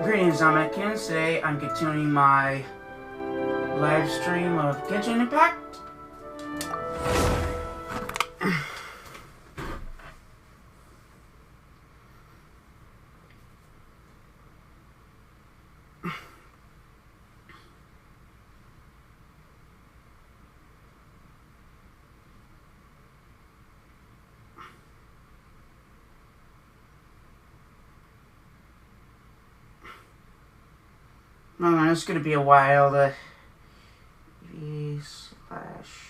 Greetings, I'm Atkins. Today I'm continuing my live stream of Genshin Impact. It's gonna be a while. The v slash.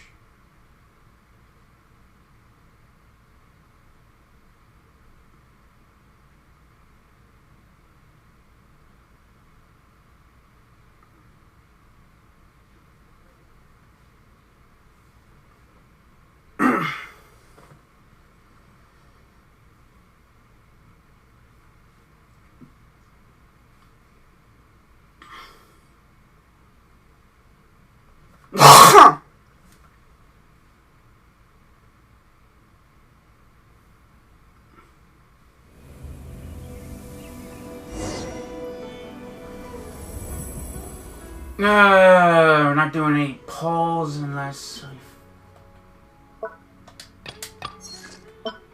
No, we're not doing any polls unless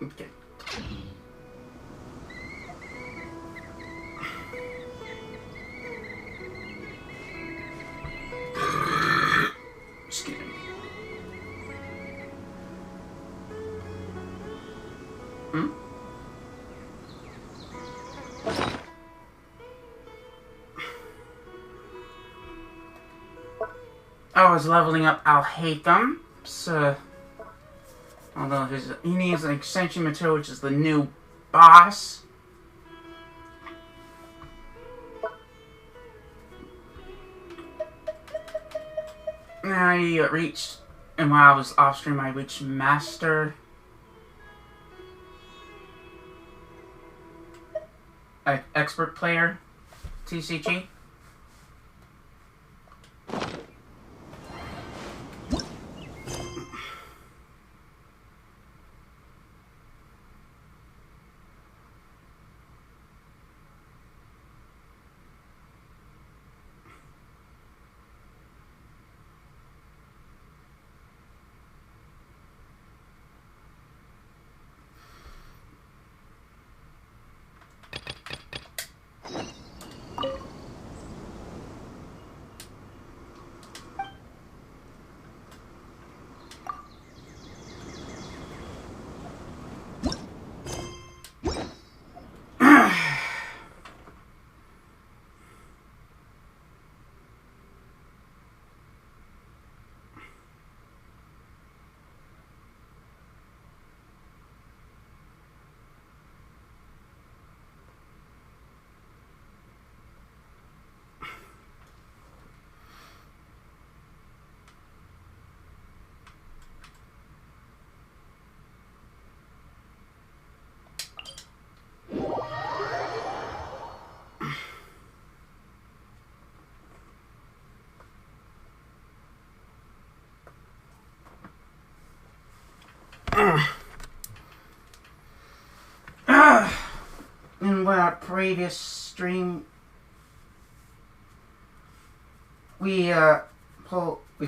okay. Excuse me. I was leveling up Alhaitham, so although he needs an extension material, which is the new boss. I reached, and while I was off stream, I reached Master. Expert player, TCG. In our previous stream, we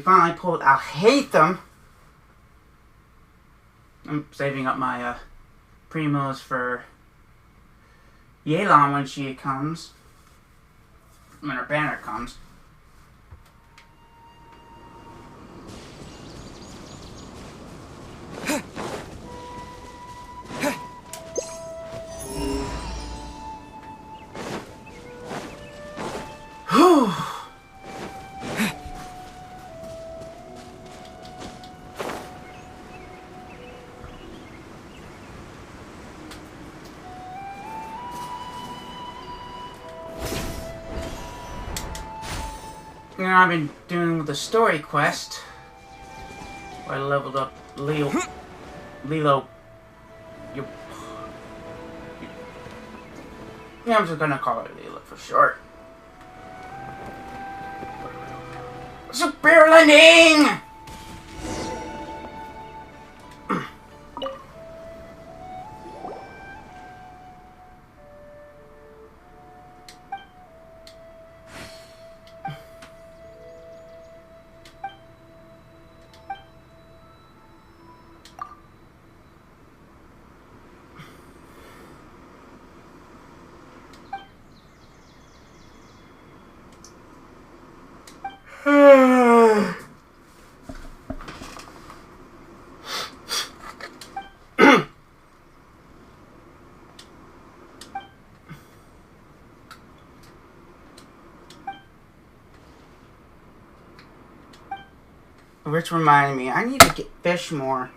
finally pulled Alhaitham. I'm saving up my primos for Yelan when she comes, when her banner comes. I've been doing the story quest. I leveled up Lilo. Yeah, I'm just gonna call her Lilo for short. Super landing! Which reminded me, I need to get fish more.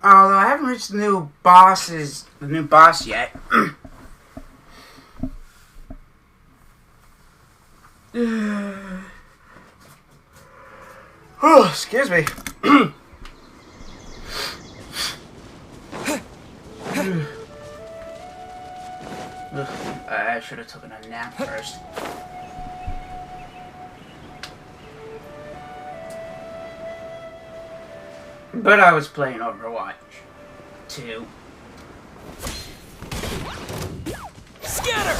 Although I haven't reached the new boss yet. Oh, excuse me. I should have taken a nap first. But I was playing Overwatch 2. Scatter!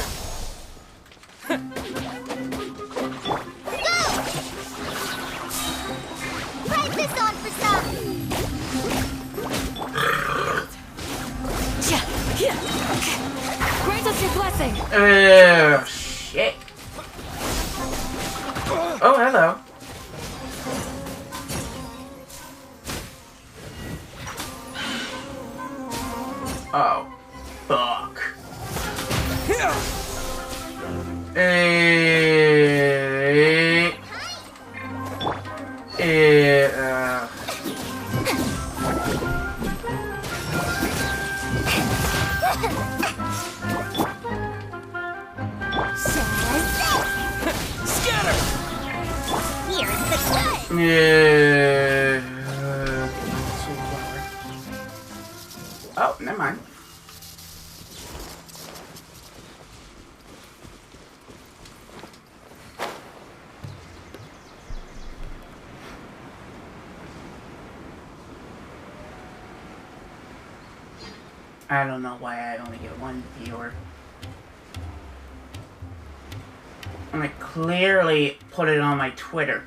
Write this on for some. Grant us your blessing. Shit. Oh, hello. Oh, fuck. Scatter! Here's the gun! Oh, never mind. I don't know why I only get one viewer. And I clearly put it on my Twitter.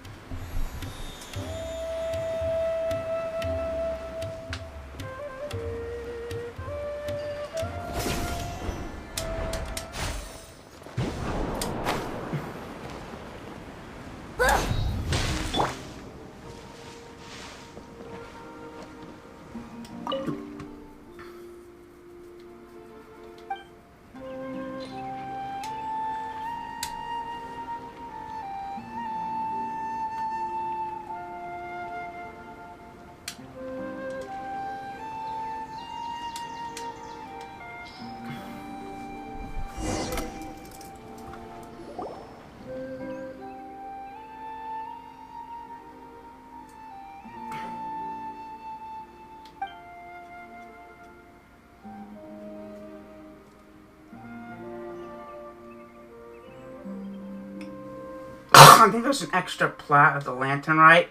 I think there's an extra plat of the Lantern Rite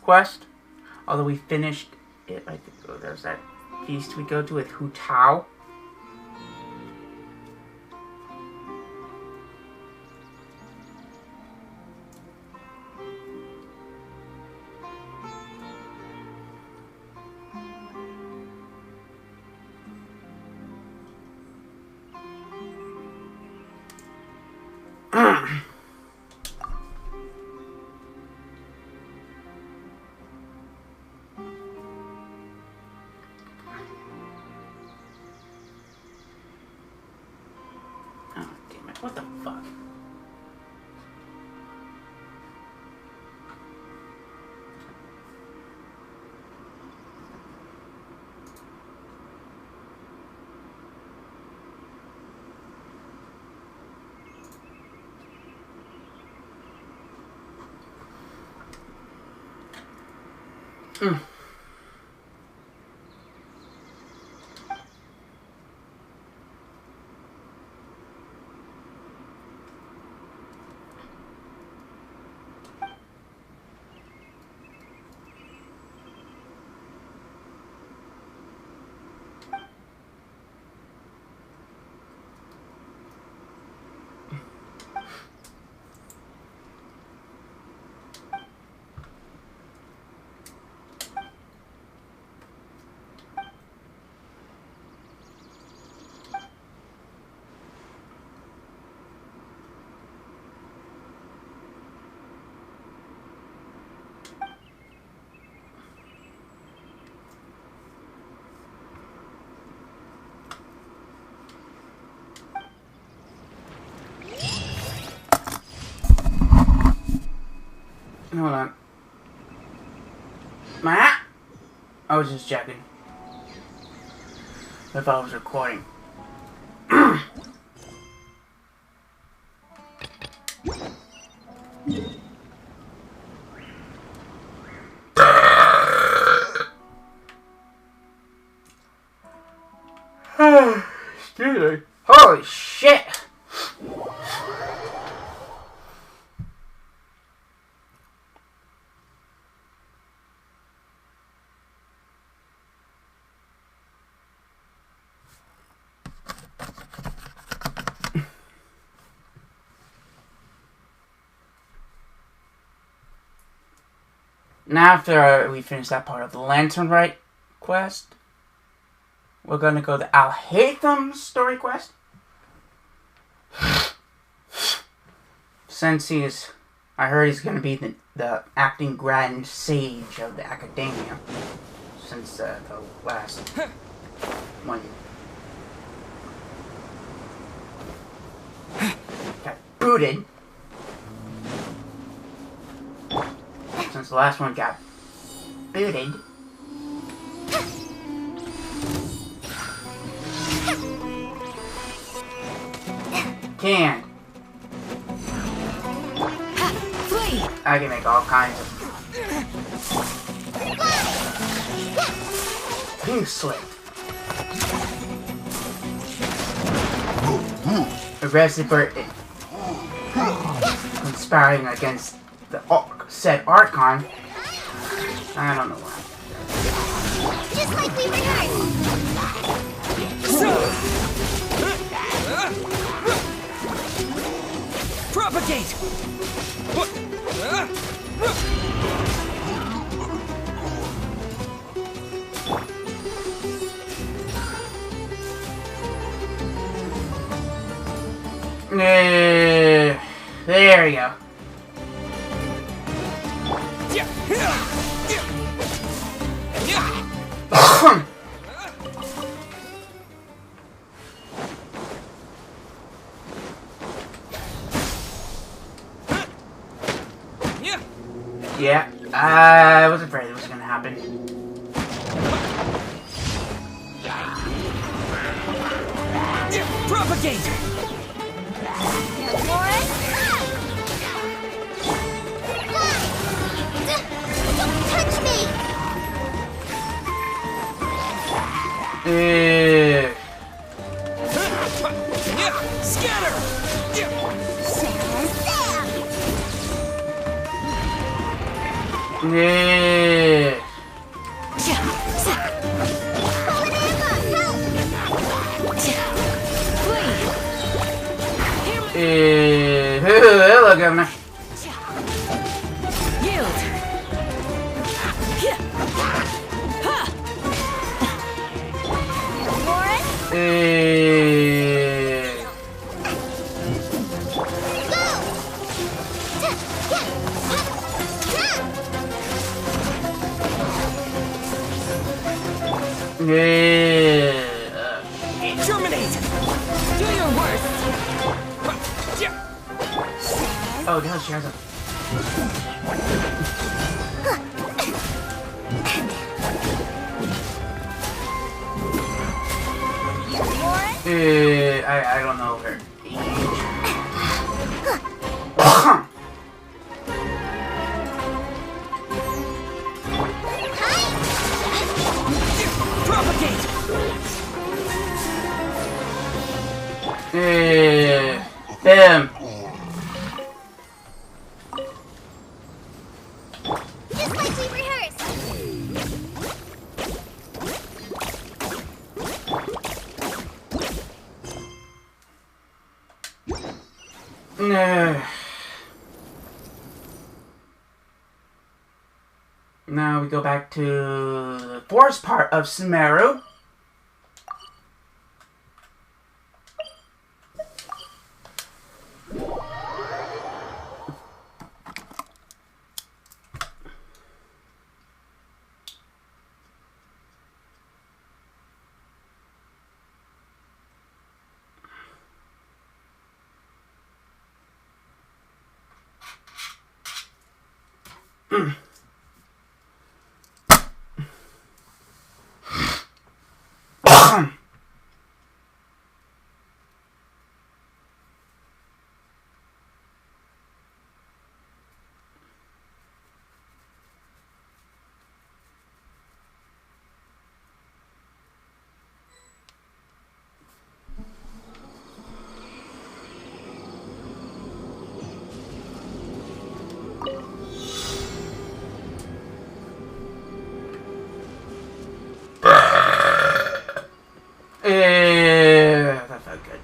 quest. Although we finished it, I think there's that feast we go to with Hu Tao. What the fuck? Hold on. Matt? I was just checking if I was recording. Excuse me. Holy shit! Now after we finish that part of the Lantern Rite quest, we're gonna go to Al-Haytham's story quest. Since I heard he's gonna be the acting grand sage of the academia. Since the last one got booted. Since the last one got booted. Can't. I can make all kinds of pink slip. Arrested for conspiring against the said Archon. I don't know why. Just like we rehearsed. Propagate! There we go. Yeah, I was afraid it was gonna happen. Propagate! Don't touch me! Scatter! Look at me. Yield! Terminate! Do your worst! Oh, no, she has a... I don't know her age. Propagate! Damn. Just like we rehearsed. Now we go back to the forest part of Sumeru. That felt good.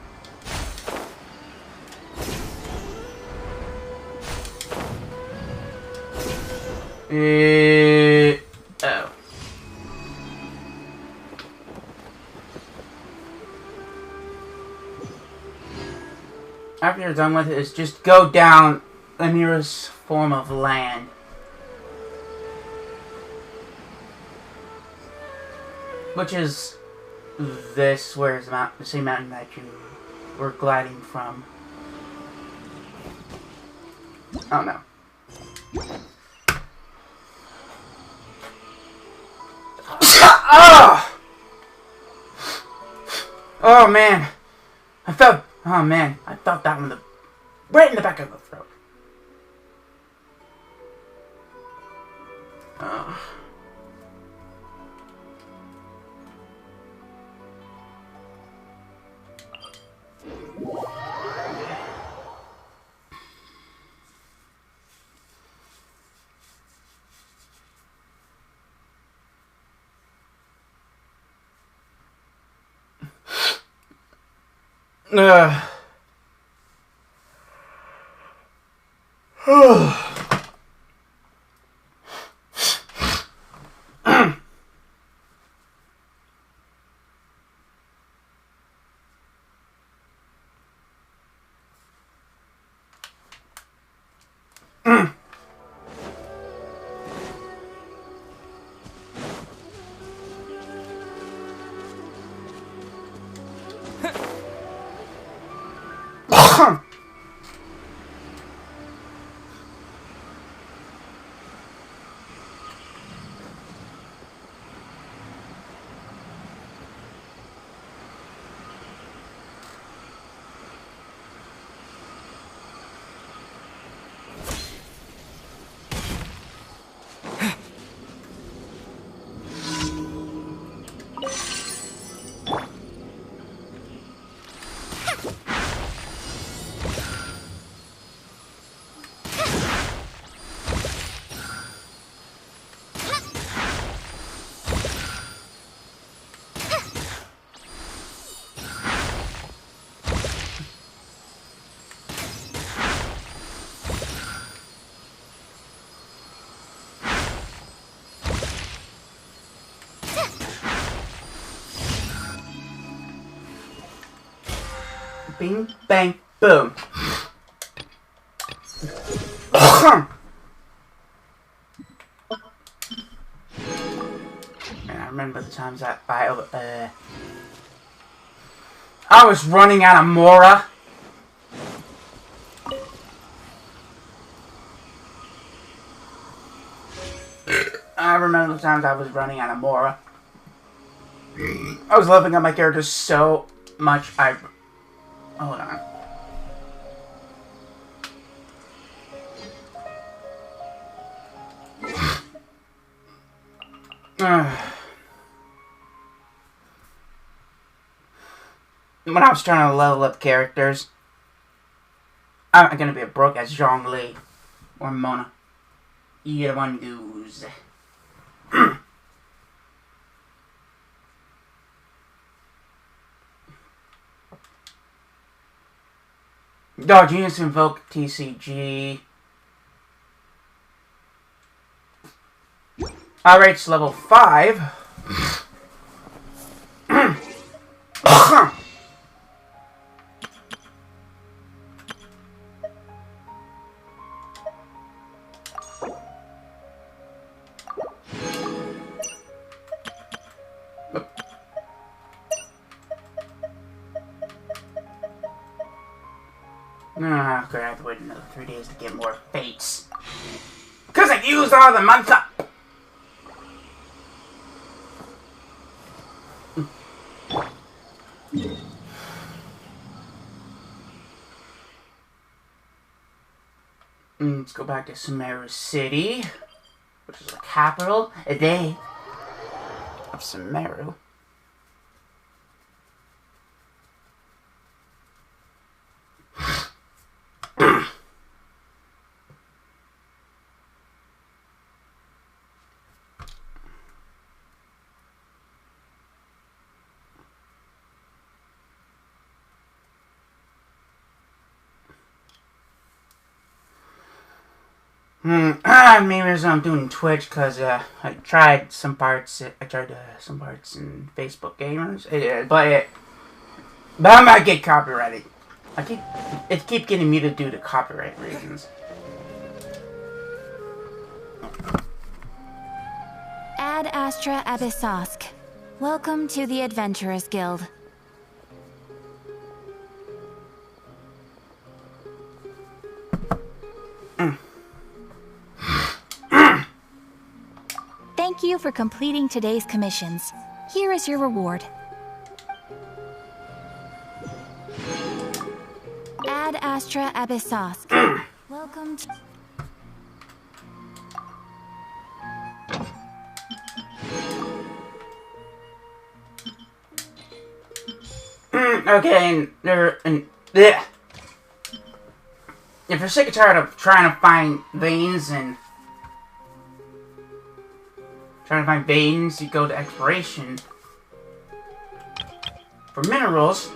Oh. After you're done with it, is just go down the nearest form of land. Which is this, where's the same mountain that you were gliding from. Oh no. Oh! Oh man. I felt that one right in the back of the throat. Oh. Bing, bang, boom. And I remember the times that I was running out of Mora. I remember the times I was running out of Mora. I was leveling up my character so much. Hold on. when I was trying to level up characters, I'm gonna be a broke as Zhongli or Mona. Either one goes. Dog, you need to invoke TCG. Alright, it's level 5. Ah, good, I have to wait another 3 days to get more fates. Because I used all the month up! Let's go back to Sumeru City, which is the capital, a day of Sumeru. Maybe I'm doing Twitch because I tried some parts. Some parts in Facebook Gamers, but I might get copyrighted. It keep getting muted due to copyright reasons. Ad Astra Abyssosk. Welcome to the Adventurers Guild. Thank you for completing today's commissions. Here is your reward. Ad Astra Abyssosk. Welcome to... Okay, if you're sick and tired of trying to find veins, you go to exploration for minerals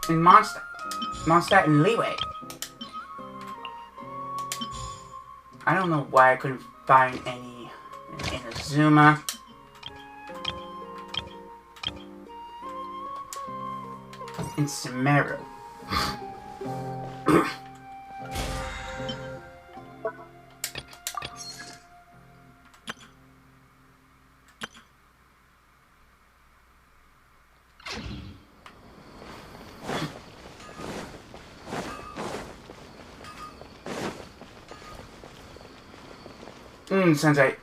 in Mondstadt and Leeway. I don't know why I couldn't find any in Inazuma. In Sumeru. Sensei.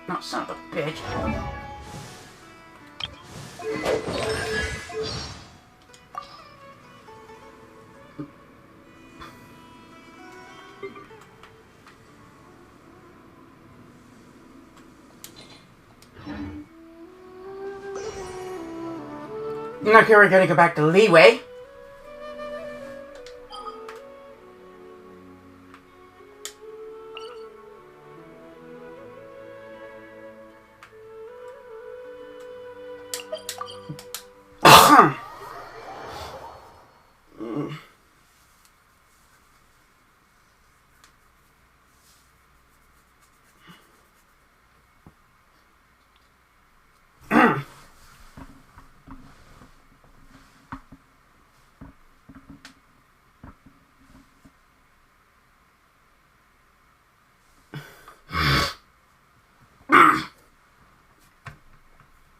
No, son of a bitch. Okay, we're gonna go back to Leeway.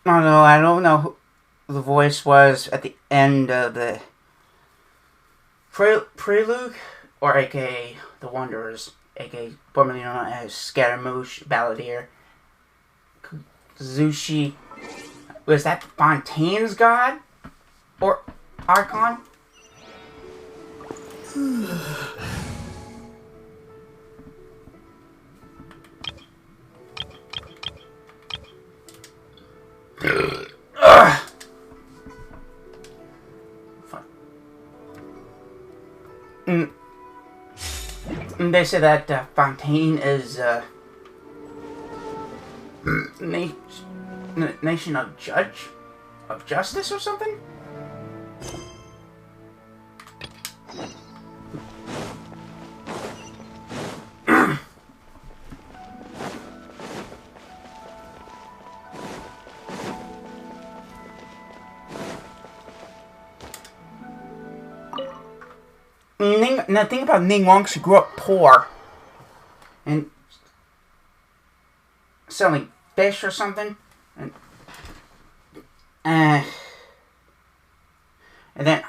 No, I don't know who the voice was at the end of the prelude, or aka The Wanderers, aka formerly known as Scaramouche, Balladeer. Zushi. Was that Fontaine's god? Or Archon? And they say that Fontaine is nation of justice or something. Now think about Ning Wong. She grew up poor and selling fish or something, and then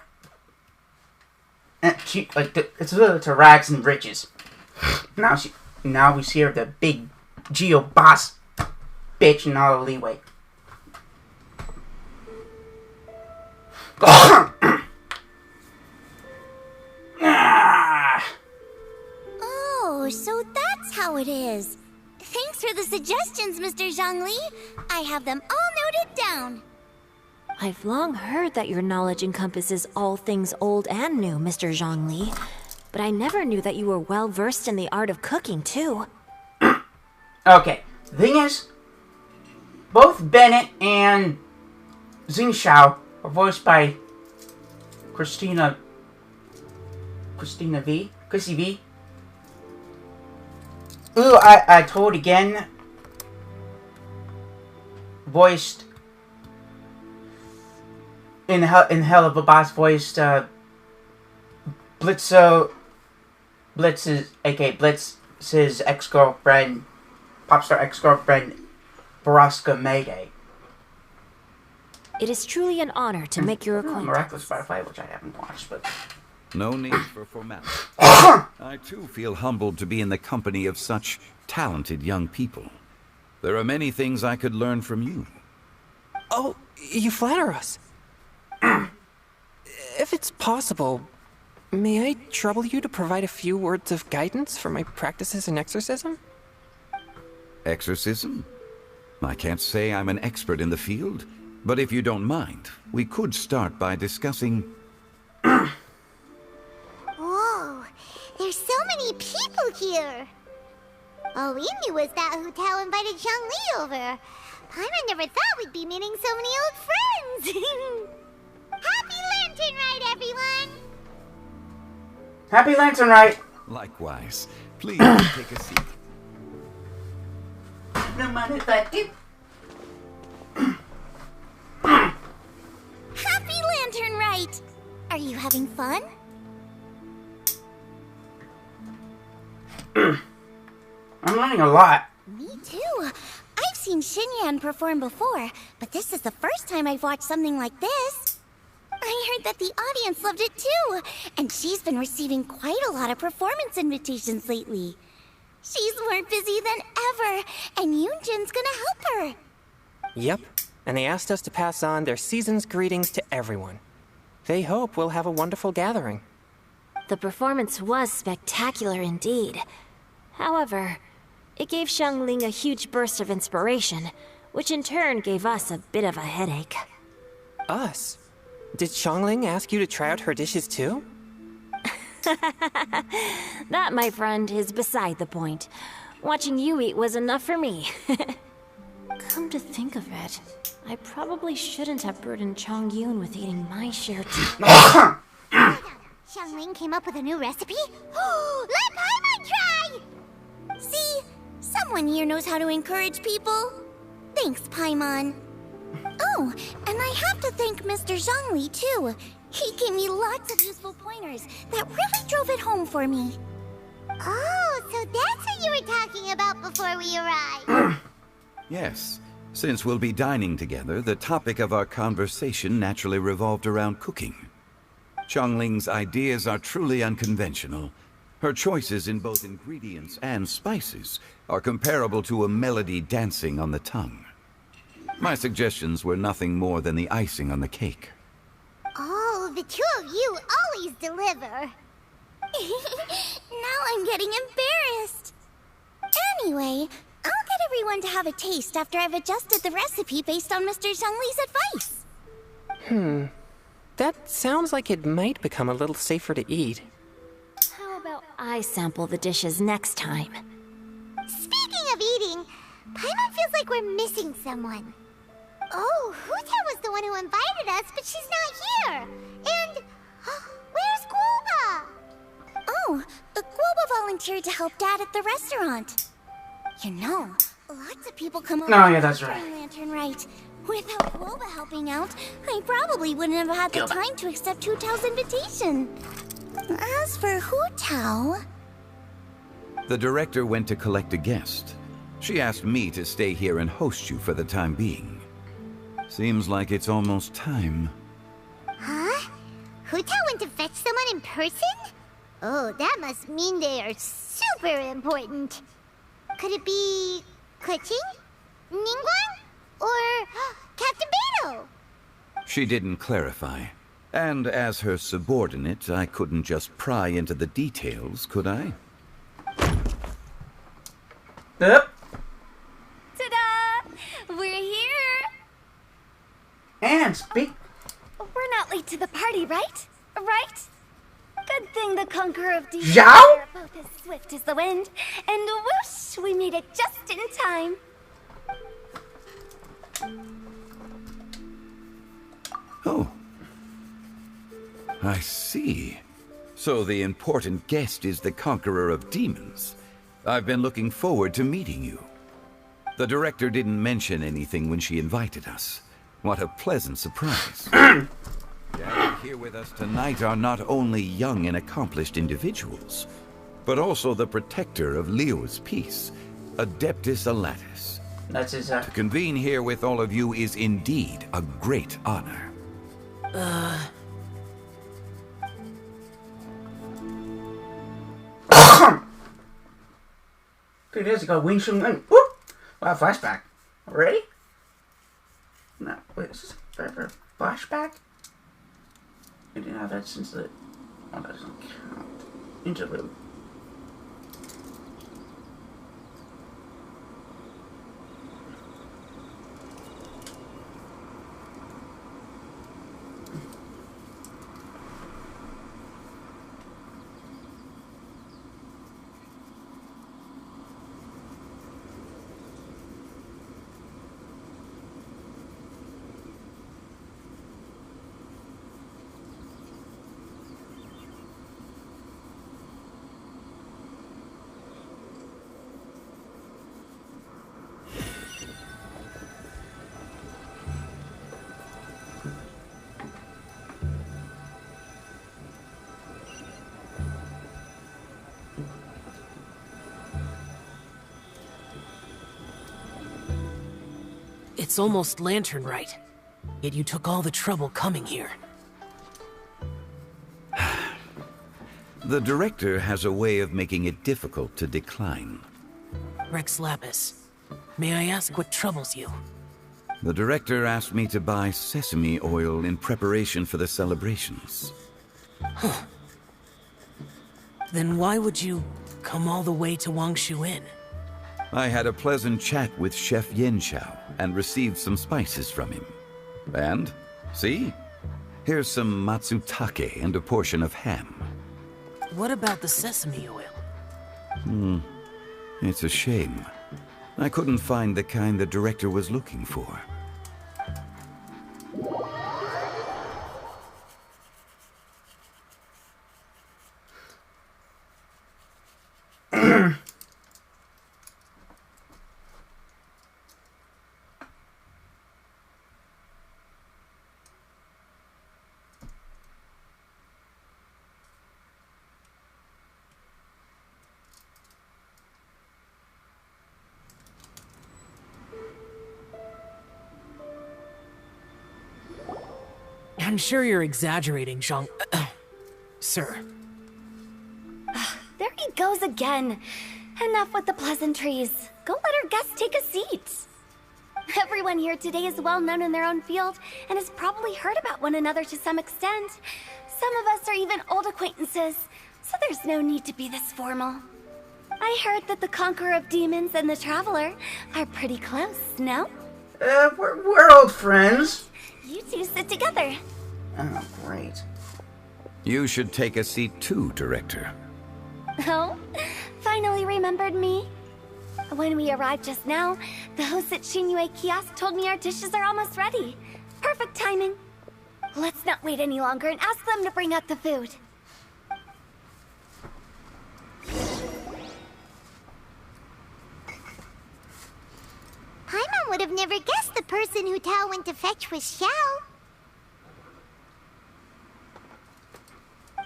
she it's literally to rags and riches. Now we see her the big Geo boss bitch and all the leeway. Oh, so that's how it is. Thanks for the suggestions, Mr. Zhongli. I have them all noted down. I've long heard that your knowledge encompasses all things old and new, Mr. Zhongli. But I never knew that you were well versed in the art of cooking, too. Okay, the thing is, both Bennett and Xing Shao are voiced by Chrissy V. Ooh, I told again. Voiced in Hell of a Boss, voiced Blitz's ex-girlfriend, pop star ex-girlfriend, Baraska Mayday. It is truly an honor to make your acquaintance. Miraculous Butterfly, which I haven't watched, but... No need for formality. I too feel humbled to be in the company of such talented young people. There are many things I could learn from you. Oh, you flatter us. If it's possible, may I trouble you to provide a few words of guidance for my practices in exorcism? Exorcism? I can't say I'm an expert in the field, but if you don't mind, we could start by discussing... Whoa, there's so many people here. All we knew was that Hu Tao invited Zhongli over. Paimon never thought we'd be meeting so many old friends. Happy Lantern Rite, everyone! Happy Lantern Rite! Likewise. Please take a seat. No money, thank you. Happy Lantern Rite! Are you having fun? I'm learning a lot. Me too. I've seen Xinyan perform before, but this is the first time I've watched something like this. I heard that the audience loved it too, and she's been receiving quite a lot of performance invitations lately. She's more busy than ever, and Yoonjin's gonna help her. Yep, and they asked us to pass on their season's greetings to everyone. They hope we'll have a wonderful gathering. The performance was spectacular indeed. However, it gave Xiangling a huge burst of inspiration, which in turn gave us a bit of a headache. Us? Did Xiangling ask you to try out her dishes too? That, my friend, is beside the point. Watching you eat was enough for me. Come to think of it, I probably shouldn't have burdened Chong Yun with eating my share too. Xiangling came up with a new recipe? Let Paimon try! See? Someone here knows how to encourage people. Thanks, Paimon. Oh, and I have to thank Mr. Zhongli, too. He gave me lots of useful pointers that really drove it home for me. Oh, so that's what you were talking about before we arrived. Yes. Since we'll be dining together, the topic of our conversation naturally revolved around cooking. Chongling's ideas are truly unconventional. Her choices in both ingredients and spices are comparable to a melody dancing on the tongue. My suggestions were nothing more than the icing on the cake. Oh, the two of you always deliver. Now I'm getting embarrassed. Anyway, I'll get everyone to have a taste after I've adjusted the recipe based on Mr. Zhongli's advice. That sounds like it might become a little safer to eat. How about I sample the dishes next time? Speaking of eating, Paimon feels like we're missing someone. Oh, Huta was the one who invited us, but she's not here. And where's Guoba? Oh, Guoba volunteered to help Dad at the restaurant. You know, lots of people come over Oh, yeah, that's during right. Lantern Rite. Without Guoba helping out, I probably wouldn't have had the Guoba. time to accept Hu Tao's invitation. As for Hu Tao... The director went to collect a guest. She asked me to stay here and host you for the time being. Seems like it's almost time. Huh? Hu Tao went to fetch someone in person? Oh, that must mean they are super important. Could it be... Kuching? Ningguang? Or Captain Beto? She didn't clarify. And as her subordinate, I couldn't just pry into the details, could I? Yep. Ta-da! We're here! And speak. We're not late to the party, right? Right? Good thing the conqueror of demons Zhao? are both as swift as the wind. And whoosh, we made it just in time. Oh. I see. So the important guest is the conqueror of demons. I've been looking forward to meeting you. The director didn't mention anything when she invited us. What a pleasant surprise. Gathered here with us tonight are not only young and accomplished individuals, but also the protector of Leo's peace, Adeptus Alatus. That's his, To convene here with all of you is indeed a great honor. 3 days ago, Wing Chun Wing. Whoop! Wow, flashback. Already? No, wait, is this a flashback? I didn't have that since the... Oh, that doesn't count. Interlude. It's almost Lantern Rite, yet you took all the trouble coming here. The director has a way of making it difficult to decline. Rex Lapis, may I ask what troubles you? The director asked me to buy sesame oil in preparation for the celebrations. Then why would you come all the way to Wangshu Inn? I had a pleasant chat with Chef Yenchao and received some spices from him. And, see? Here's some matsutake and a portion of ham. What about the sesame oil? It's a shame. I couldn't find the kind the director was looking for. I'm sure you're exaggerating, Zhang... Sir. There he goes again. Enough with the pleasantries. Go let our guests take a seat. Everyone here today is well known in their own field and has probably heard about one another to some extent. Some of us are even old acquaintances, so there's no need to be this formal. I heard that the Conqueror of Demons and the Traveler are pretty close, no? We're old friends. You two sit together. Oh, great. You should take a seat too, Director. Oh, finally remembered me. When we arrived just now, the host at Shinue Kiosk told me our dishes are almost ready. Perfect timing. Let's not wait any longer and ask them to bring out the food. Paimon would have never guessed the person who Tao went to fetch was Xiao.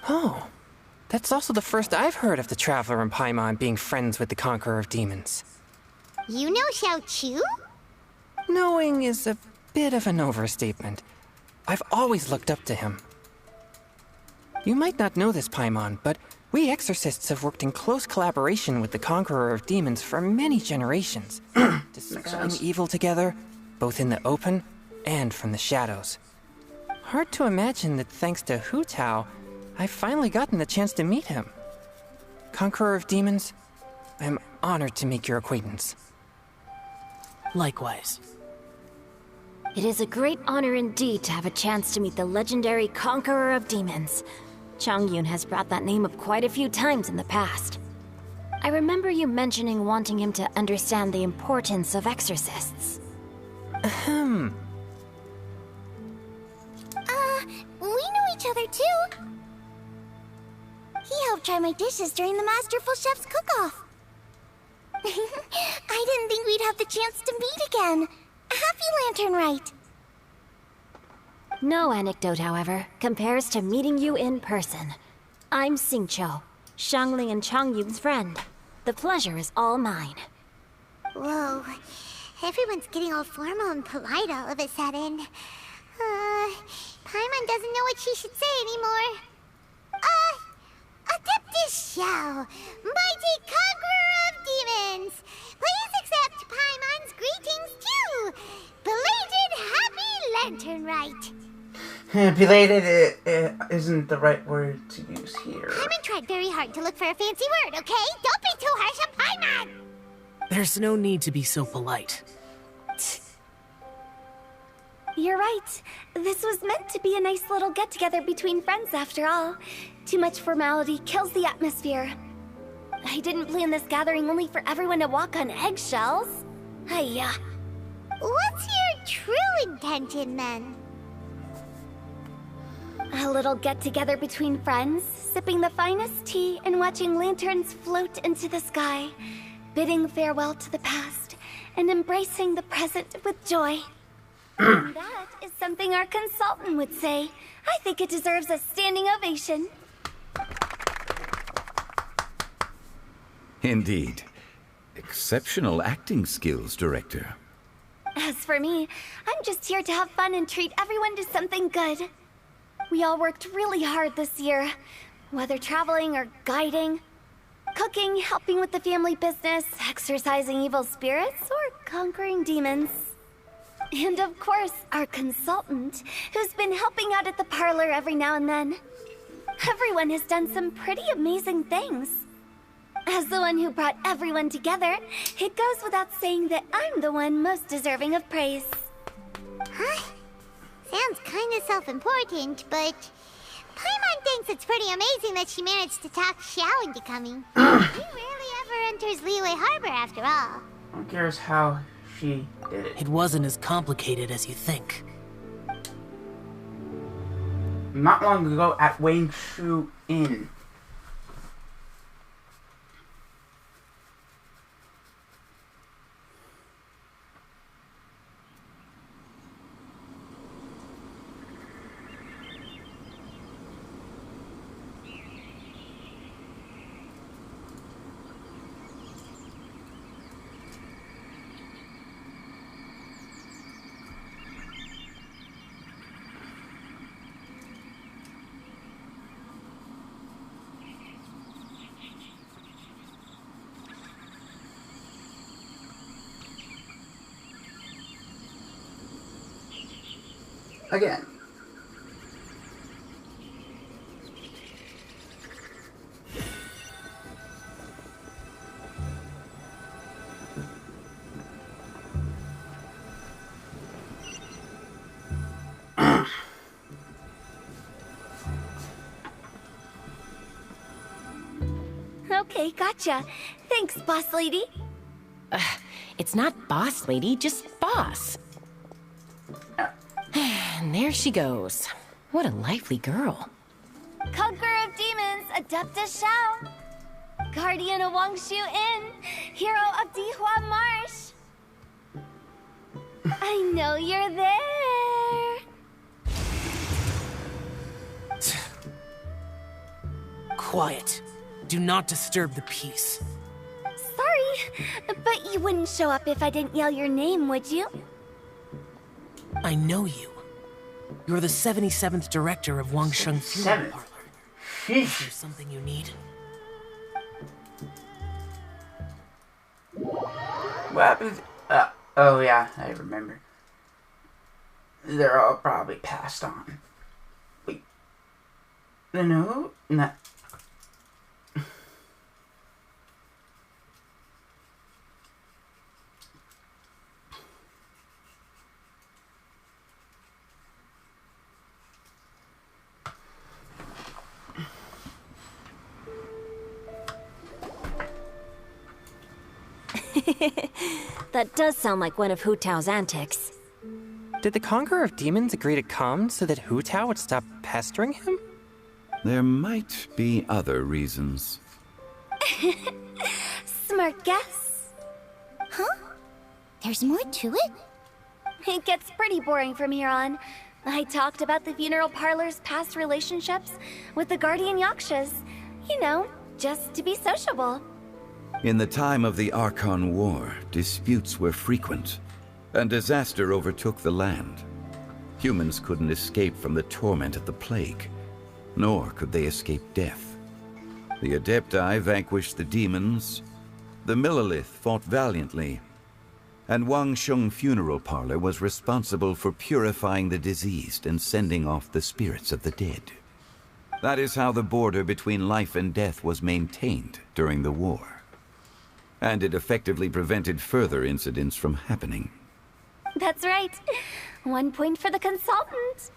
Oh, that's also the first I've heard of the Traveler and Paimon being friends with the Conqueror of Demons. You know Xiao Chu? Knowing is a bit of an overstatement. I've always looked up to him. You might not know this, Paimon, but we exorcists have worked in close collaboration with the Conqueror of Demons for many generations. Dispelling evil together, both in the open and from the shadows. Hard to imagine that thanks to Hu Tao, I've finally gotten the chance to meet him. Conqueror of Demons, I'm honored to make your acquaintance. Likewise. It is a great honor indeed to have a chance to meet the legendary Conqueror of Demons. Changyun has brought that name up quite a few times in the past. I remember you mentioning wanting him to understand the importance of exorcists. We know each other too. He helped try my dishes during the Masterful Chef's cook-off. I didn't think we'd have the chance to meet again. Happy Lantern Rite. No anecdote, however, compares to meeting you in person. I'm Xingqiu, Shangling and Changyun's friend. The pleasure is all mine. Whoa, everyone's getting all formal and polite all of a sudden. Paimon doesn't know what she should say anymore. Adeptus Xiao, mighty Conqueror of Demons, please accept Paimon's greetings too. Belated Happy Lantern Rite. Belated isn't the right word to use here. Paimon tried very hard to look for a fancy word, okay? Don't be too harsh on Paimon! There's no need to be so polite. You're right. This was meant to be a nice little get-together between friends after all. Too much formality kills the atmosphere. I didn't plan this gathering only for everyone to walk on eggshells. Hiya. What's your true intention then? A little get-together between friends, sipping the finest tea and watching lanterns float into the sky, bidding farewell to the past, and embracing the present with joy. That is something our consultant would say. I think it deserves a standing ovation. Indeed. Exceptional acting skills, Director. As for me, I'm just here to have fun and treat everyone to something good. We all worked really hard this year, whether traveling or guiding, cooking, helping with the family business, exorcising evil spirits, or conquering demons. And of course, our consultant, who's been helping out at the parlor every now and then. Everyone has done some pretty amazing things. As the one who brought everyone together, it goes without saying that I'm the one most deserving of praise. Huh? Sounds kinda self-important, but Paimon thinks it's pretty amazing that she managed to talk Xiao into coming. He rarely ever enters Liyue Harbor after all. Who cares how she did it? It wasn't as complicated as you think. Not long ago at Wang Shu Inn. Again. Okay, gotcha. Thanks, boss lady. It's not boss lady, just boss. And there she goes. What a lively girl. Conqueror of demons, Adepta Shao. Guardian of Wangshu Inn, hero of Dihua Marsh. I know you're there. Quiet. Do not disturb the peace. Sorry, but you wouldn't show up if I didn't yell your name, would you? I know you. You're the 77th director of Wangsheng Funeral Parlor. Is there something you need? What happens? Oh yeah, I remember. They're all probably passed on. Wait. No? Not. That does sound like one of Hu Tao's antics. Did the Conqueror of Demons agree to come so that Hu Tao would stop pestering him? There might be other reasons. Smart guess. Huh? There's more to it? It gets pretty boring from here on. I talked about the funeral parlor's past relationships with the Guardian Yakshas. You know, just to be sociable. In the time of the Archon War, disputes were frequent, and disaster overtook the land. Humans couldn't escape from the torment of the plague, nor could they escape death. The Adepti vanquished the demons, the Millelith fought valiantly, and Wangsheng Funeral Parlor was responsible for purifying the diseased and sending off the spirits of the dead. That is how the border between life and death was maintained during the war. And it effectively prevented further incidents from happening. That's right. 1 point for the consultant.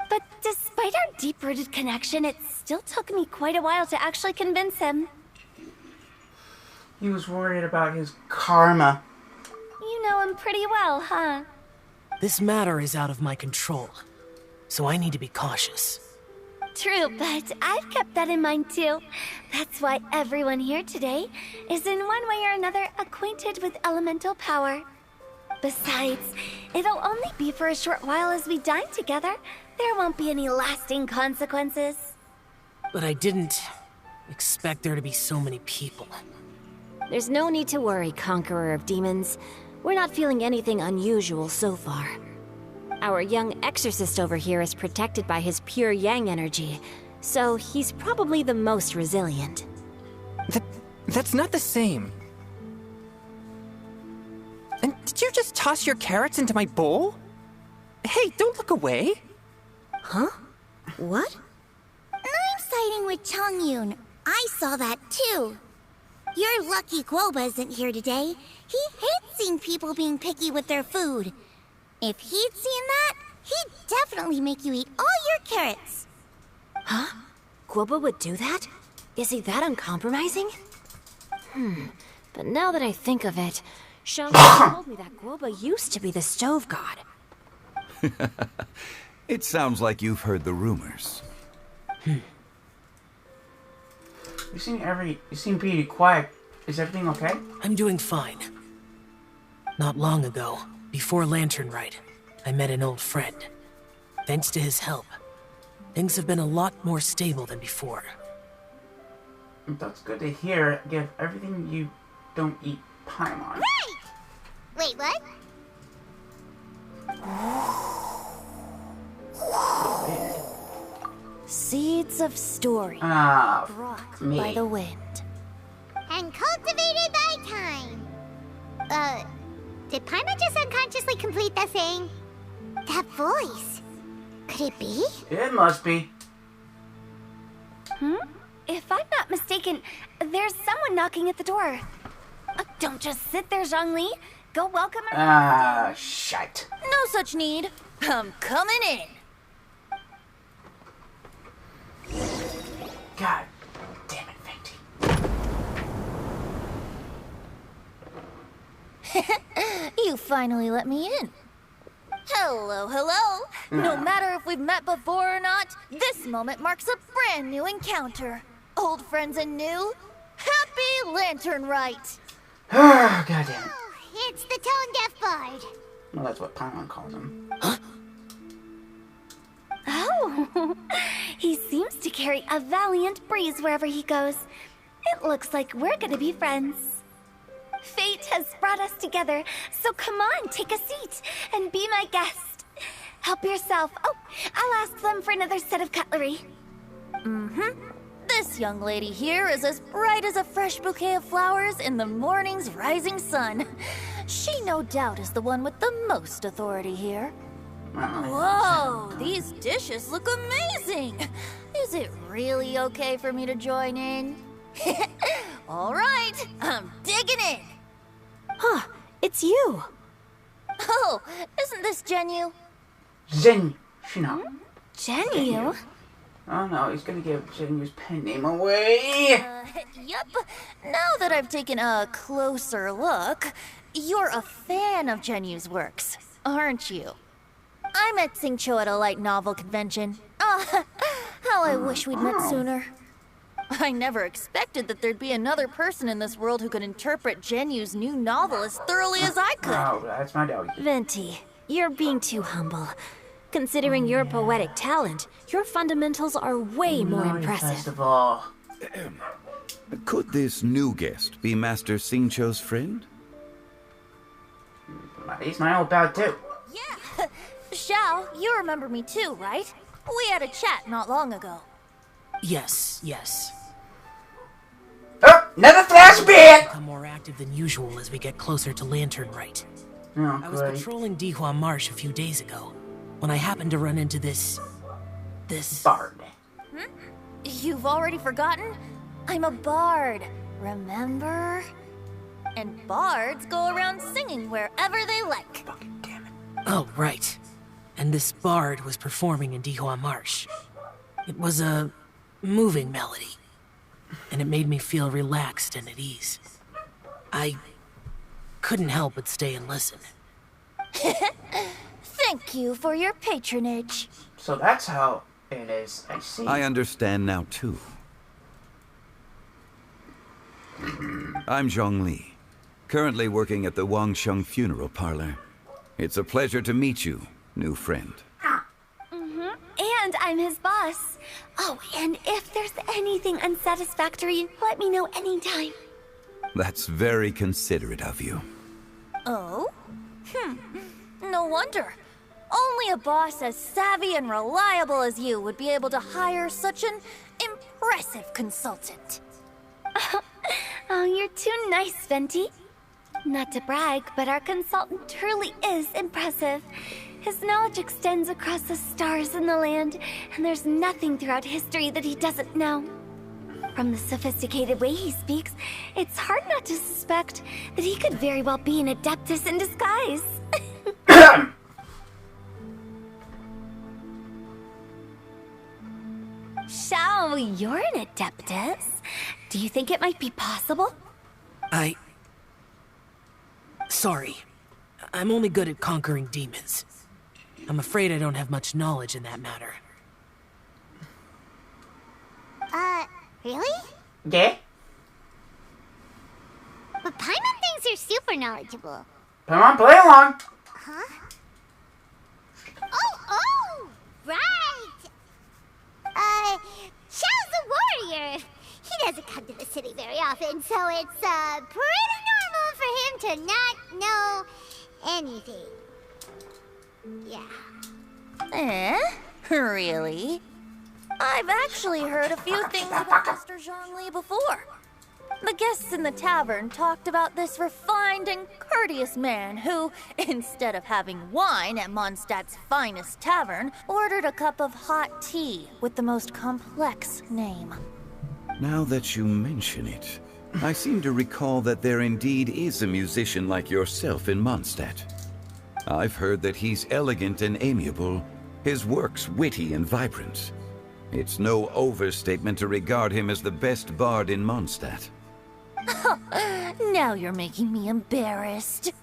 But despite our deep-rooted connection, it still took me quite a while to actually convince him. He was worried about his karma. You know him pretty well, huh? This matter is out of my control, so I need to be cautious. True, but I've kept that in mind too. That's why everyone here today is in one way or another acquainted with elemental power. Besides, it'll only be for a short while as we dine together. There won't be any lasting consequences. But I didn't expect there to be so many people. There's no need to worry, Conqueror of Demons. We're not feeling anything unusual so far. Our young exorcist over here is protected by his pure yang energy, so he's probably the most resilient. That's not the same. And did you just toss your carrots into my bowl? Hey, don't look away. Huh? What? I'm siding with Chongyun. I saw that too. You're lucky Guoba isn't here today. He hates seeing people being picky with their food. If he'd seen that, he'd definitely make you eat all your carrots. Huh? Guoba would do that? Is he that uncompromising? But now that I think of it, Shang told me that Guoba used to be the stove god. It sounds like you've heard the rumors. You seem pretty quiet. Is everything okay? I'm doing fine. Not long ago, before Lantern Rite, I met an old friend. Thanks to his help, things have been a lot more stable than before. That's good to hear. Give everything you don't eat Paimon. Right! Wait, what? Seeds of story. Brought me. by the wind. And cultivated by time. Did Paimon just unconsciously complete that saying? That voice. Could it be? It must be. If I'm not mistaken, there's someone knocking at the door. Don't just sit there, Zhongli. Go welcome her. Shite. No such need. I'm coming in. God damn it, Fenty. You finally let me in. Hello, hello. No matter if we've met before or not, this moment marks a brand new encounter. Old friends and new. Happy Lantern Rite. God damn it. It's the tone-deaf bard. Well, that's what Paimon calls him. Oh, he seems to carry a valiant breeze wherever he goes. It looks like we're gonna be friends. Fate has brought us together, so come on, take a seat and be my guest. Help yourself. Oh, I'll ask them for another set of cutlery. This young lady here is as bright as a fresh bouquet of flowers in the morning's rising sun. She no doubt is the one with the most authority here. Whoa, these dishes look amazing. Is it really okay for me to join in? All right, I'm digging in. Huh, it's you. Oh, isn't this Genu? Zen. Shino. Genu? Oh no, he's gonna give Zenu's pen name away. Yep. Now that I've taken a closer look, you're a fan of Genu's works, aren't you? I met Xingqiu at a light novel convention. Ah, how I wish we'd met sooner. I never expected that there'd be another person in this world who could interpret Genu's new novel as thoroughly as I could. Oh, that's my dog. Venti, you're being too humble. Considering your poetic talent, your fundamentals are way more impressive. Festival. Could this new guest be Master Xingqiu's friend? He's my old pal too. Yeah. Xiao, you remember me too, right? We had a chat not long ago. Yes, yes. Oh, another flashback! Become more active than usual as we get closer to Lantern Rite. Oh, I was patrolling Dihua Marsh a few days ago, when I happened to run into this... bard. You've already forgotten? I'm a bard, remember? And bards go around singing wherever they like. Fucking damn it. Oh, right. And this bard was performing in Dihua Marsh. It was a moving melody, and it made me feel relaxed and at ease. I couldn't help but stay and listen. Thank you for your patronage. So that's how it is, I see. I understand now, too. I'm Zhongli, currently working at the Wangsheng Funeral Parlor. It's a pleasure to meet you, new friend. And I'm his boss. Oh, and if there's anything unsatisfactory, let me know anytime. That's very considerate of you. Oh? No wonder. Only a boss as savvy and reliable as you would be able to hire such an impressive consultant. Oh, you're too nice, Venti. Not to brag, but our consultant truly is impressive. His knowledge extends across the stars and the land, and there's nothing throughout history that he doesn't know. From the sophisticated way he speaks, it's hard not to suspect that he could very well be an adeptus in disguise. Xiao, you're an adeptus. Do you think it might be possible? Sorry. I'm only good at conquering demons. I'm afraid I don't have much knowledge in that matter. Really? Yeah? But Paimon thinks you're super knowledgeable. Come on, play along. Huh? Oh, right! Xiao's a warrior. He doesn't come to the city very often, so it's, pretty normal for him to not know anything. Yeah. Really? I've actually heard a few things about Mr. Zhongli before. The guests in the tavern talked about this refined and courteous man who, instead of having wine at Mondstadt's finest tavern, ordered a cup of hot tea with the most complex name. Now that you mention it, I seem to recall that there indeed is a musician like yourself in Mondstadt. I've heard that he's elegant and amiable, his works witty and vibrant. It's no overstatement to regard him as the best bard in Mondstadt. Now you're making me embarrassed.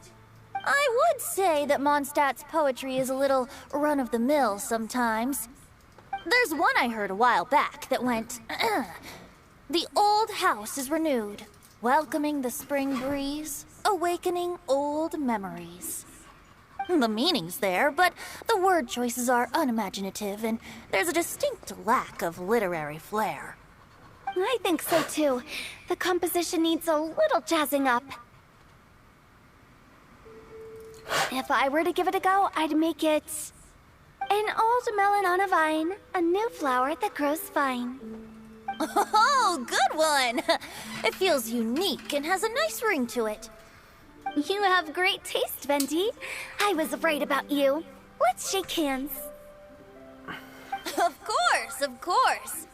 I would say that Mondstadt's poetry is a little run-of-the-mill sometimes. There's one I heard a while back that went, "The old house is renewed, welcoming the spring breeze, awakening old memories." The meaning's there, but the word choices are unimaginative, and there's a distinct lack of literary flair. I think so too. The composition needs a little jazzing up. If I were to give it a go, I'd make it an old melon on a vine, a new flower that grows fine. Oh, good one! It feels unique and has a nice ring to it. You have great taste, Venti. I was right about you. Let's shake hands. Of course, of course.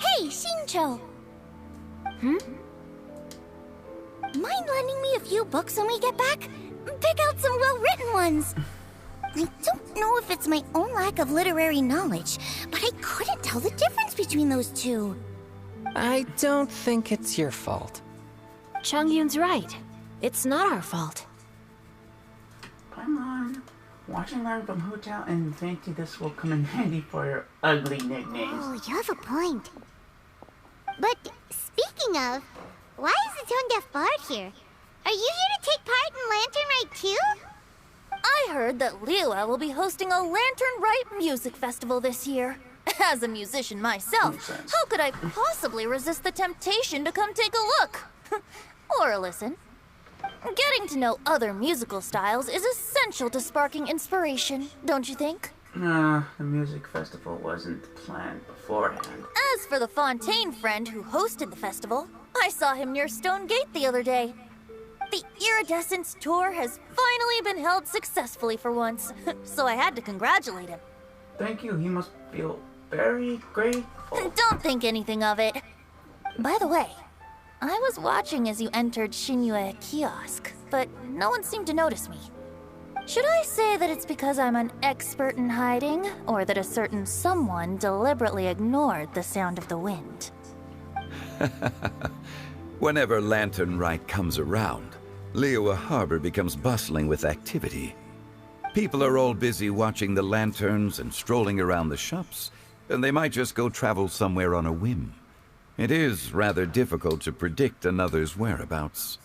Hey, Shincho! Mind lending me a few books when we get back? Pick out some well-written ones. I don't know if it's my own lack of literary knowledge, but I couldn't tell the difference between those two. I don't think it's your fault. Chongyun's right. It's not our fault. Come on. Watch and learn from Hotel and Venti. This will come in handy for your ugly nicknames. Oh, you have a point. But speaking of, why is the tone-deaf bard here? Are you here to take part in Lantern Rite too? I heard that Liyue will be hosting a Lantern Rite music festival this year. As a musician myself, how could I possibly resist the temptation to come take a look? Or listen. Getting to know other musical styles is essential to sparking inspiration, don't you think? Nah, the music festival wasn't planned beforehand. As for the Fontaine friend who hosted the festival, I saw him near Stone Gate the other day. The Iridescence tour has finally been held successfully for once, so I had to congratulate him. Thank you, he must feel very grateful. Don't think anything of it. By the way, I was watching as you entered Shinyue Kiosk, but no one seemed to notice me. Should I say that it's because I'm an expert in hiding, or that a certain someone deliberately ignored the sound of the wind? Whenever Lantern Rite comes around, Liyue Harbor becomes bustling with activity. People are all busy watching the lanterns and strolling around the shops, and they might just go travel somewhere on a whim. It is rather difficult to predict another's whereabouts.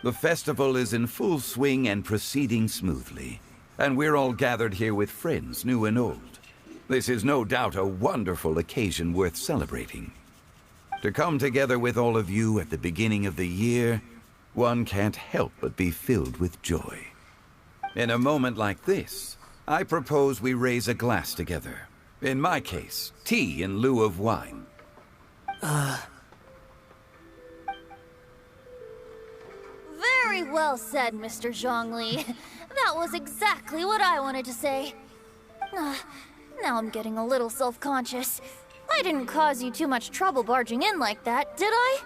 The festival is in full swing and proceeding smoothly, and we're all gathered here with friends, new and old. This is no doubt a wonderful occasion worth celebrating. To come together with all of you at the beginning of the year, one can't help but be filled with joy. In a moment like this, I propose we raise a glass together. In my case, tea in lieu of wine. Very well said, Mr. Zhongli. That was exactly what I wanted to say. Now I'm getting a little self-conscious. I didn't cause you too much trouble barging in like that, did I?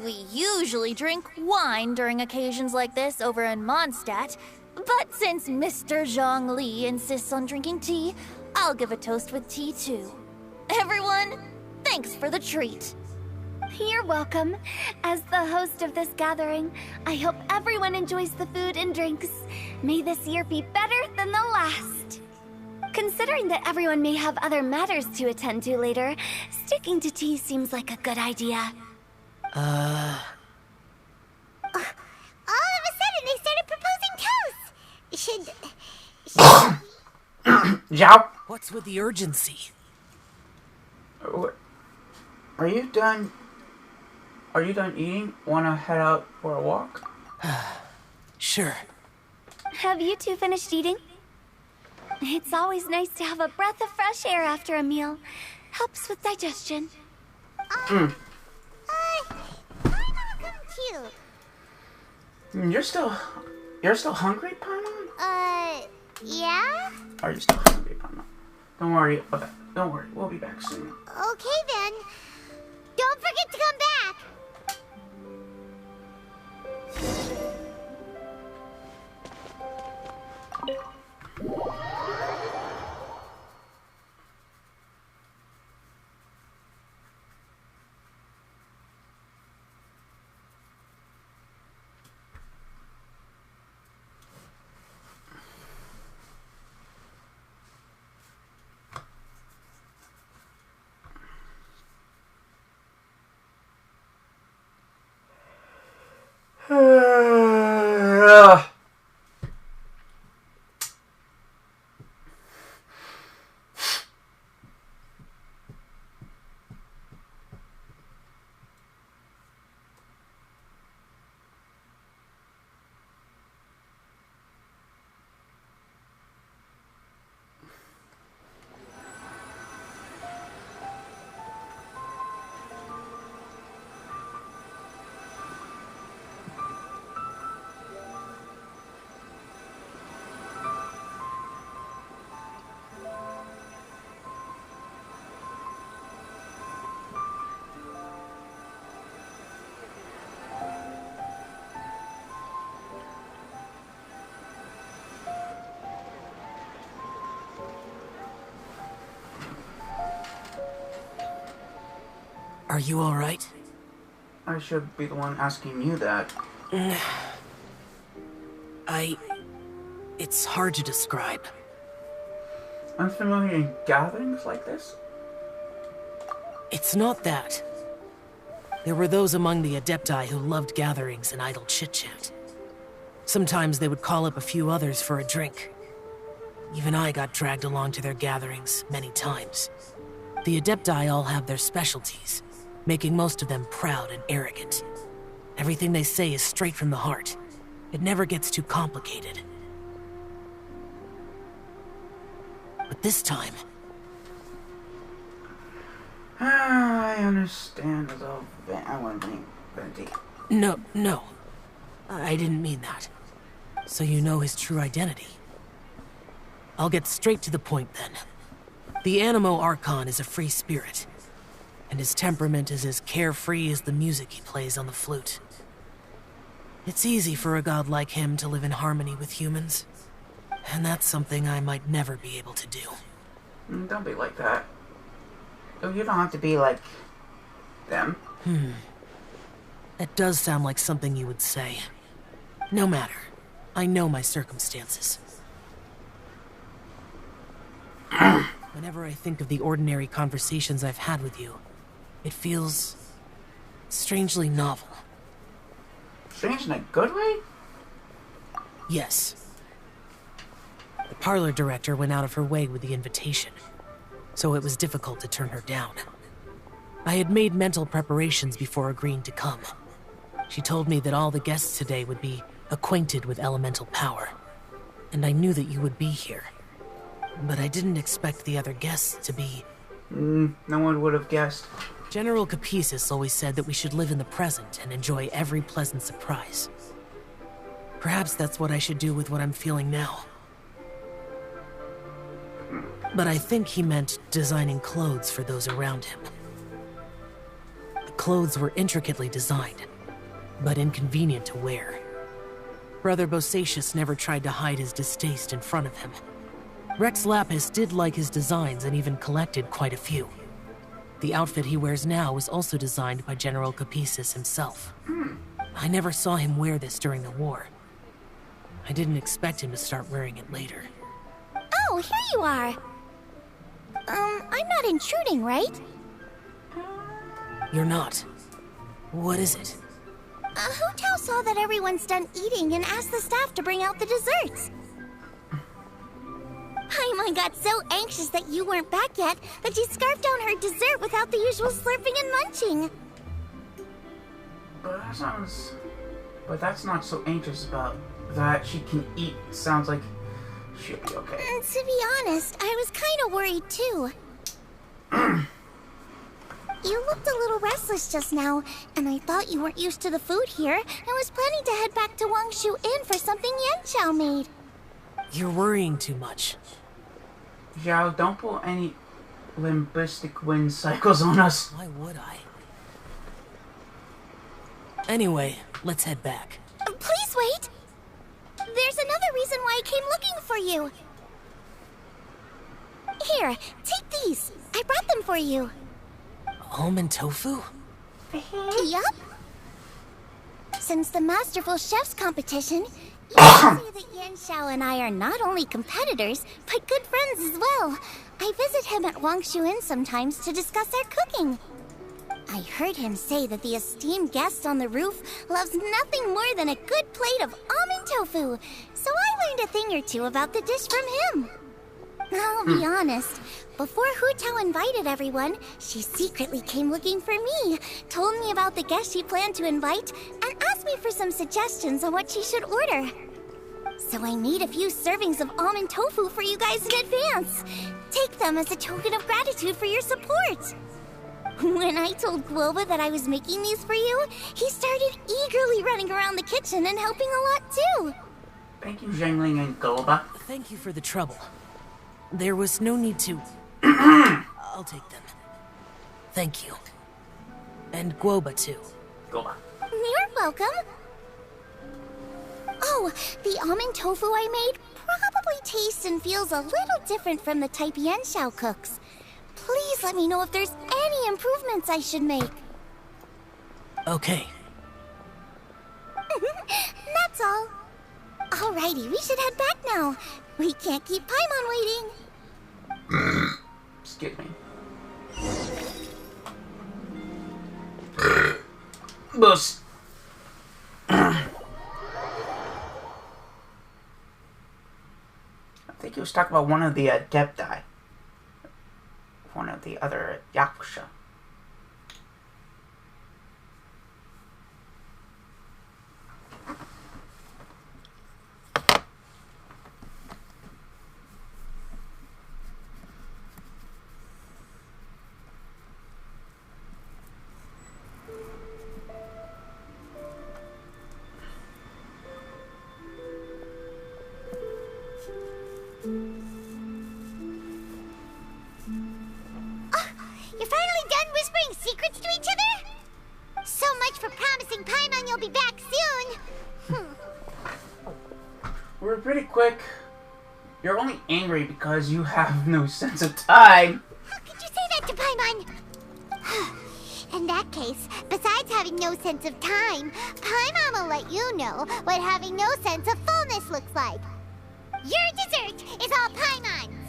We usually drink wine during occasions like this over in Mondstadt, but since Mr. Zhongli insists on drinking tea, I'll give a toast with tea too. Everyone, thanks for the treat. You're welcome. As the host of this gathering, I hope everyone enjoys the food and drinks. May this year be better than the last. Considering that everyone may have other matters to attend to later, sticking to tea seems like a good idea. All of a sudden, they started proposing toasts. Zhao, What's with the urgency? are you done? Are you done eating? Wanna head out for a walk? Sure. Have you two finished eating? It's always nice to have a breath of fresh air after a meal. Helps with digestion. Paimon, come too. You're still hungry, Paimon? Yeah? Are you still hungry, Paimon? Don't worry. Okay, don't worry. We'll be back soon. Okay then. Don't forget to come back. Are you alright? I should be the one asking you that. It's hard to describe. Unfamiliar in gatherings like this? It's not that. There were those among the Adepti who loved gatherings and idle chit-chat. Sometimes they would call up a few others for a drink. Even I got dragged along to their gatherings many times. The Adepti all have their specialties, making most of them proud and arrogant. Everything they say is straight from the heart. It never gets too complicated. But this time... I understand though. I want to be Venti. No. I didn't mean that. So you know his true identity. I'll get straight to the point then. The Animo Archon is a free spirit, and his temperament is as carefree as the music he plays on the flute. It's easy for a god like him to live in harmony with humans, and that's something I might never be able to do. Don't be like that. You don't have to be like them. That does sound like something you would say. No matter. I know my circumstances. Whenever I think of the ordinary conversations I've had with you, it feels strangely novel. Strange in a good way? Yes. The parlor director went out of her way with the invitation, so it was difficult to turn her down. I had made mental preparations before agreeing to come. She told me that all the guests today would be acquainted with elemental power, and I knew that you would be here. But I didn't expect the other guests to be... No one would have guessed. General Capisis always said that we should live in the present and enjoy every pleasant surprise. Perhaps that's what I should do with what I'm feeling now. But I think he meant designing clothes for those around him. The clothes were intricately designed, but inconvenient to wear. Brother Bosacius never tried to hide his distaste in front of him. Rex Lapis did like his designs and even collected quite a few. The outfit he wears now was also designed by General Capisis himself. I never saw him wear this during the war. I didn't expect him to start wearing it later. Oh, here you are. I'm not intruding, right? You're not. What is it? Hu Tao saw that everyone's done eating and asked the staff to bring out the desserts. Paimon got so anxious that you weren't back yet that she scarfed down her dessert without the usual slurping and munching. But that's not so anxious about that. She can eat. Sounds like Should be okay. To be honest, I was kind of worried too. You looked a little restless just now, and I thought you weren't used to the food here and was planning to head back to Wangshu Inn for something Yanchao made. You're worrying too much. Zhao, don't pull any linguistic wind cycles on us. Why would I? Anyway, let's head back. Please wait! There's another reason why I came looking for you. Here, take these. I brought them for you. Almond tofu? Yup. Since the Masterful Chef's competition, you can see that Yanshao and I are not only competitors, but good friends as well. I visit him at Wangshu Inn sometimes to discuss our cooking. I heard him say that the esteemed guest on the roof loves nothing more than a good plate of almond tofu, so I learned a thing or two about the dish from him. I'll be honest, before Hu Tao invited everyone, she secretly came looking for me, told me about the guest she planned to invite, and asked me for some suggestions on what she should order. So I made a few servings of almond tofu for you guys in advance. Take them as a token of gratitude for your support. When I told Guoba that I was making these for you, he started eagerly running around the kitchen and helping a lot too. Thank you, Zhengling and Guoba. Thank you for the trouble. There was no need to... I'll take them. Thank you. And Guoba too. Guoba. You're welcome. Oh, the almond tofu I made probably tastes and feels a little different from the type Yanshao cooks. Please let me know if there's any improvements I should make. Okay. That's all. Alrighty, we should head back now. We can't keep Paimon waiting. Excuse me. Boost. I think he was talking about one of the Adepti. One of the other Yakusha. You're finally done whispering secrets to each other? So much for promising Paimon you'll be back soon. We're pretty quick. You're only angry because you have no sense of time. How could you say that to Paimon? In that case, besides having no sense of time, Paimon will let you know what having no sense of fullness looks like. Your dessert is all Paimon's.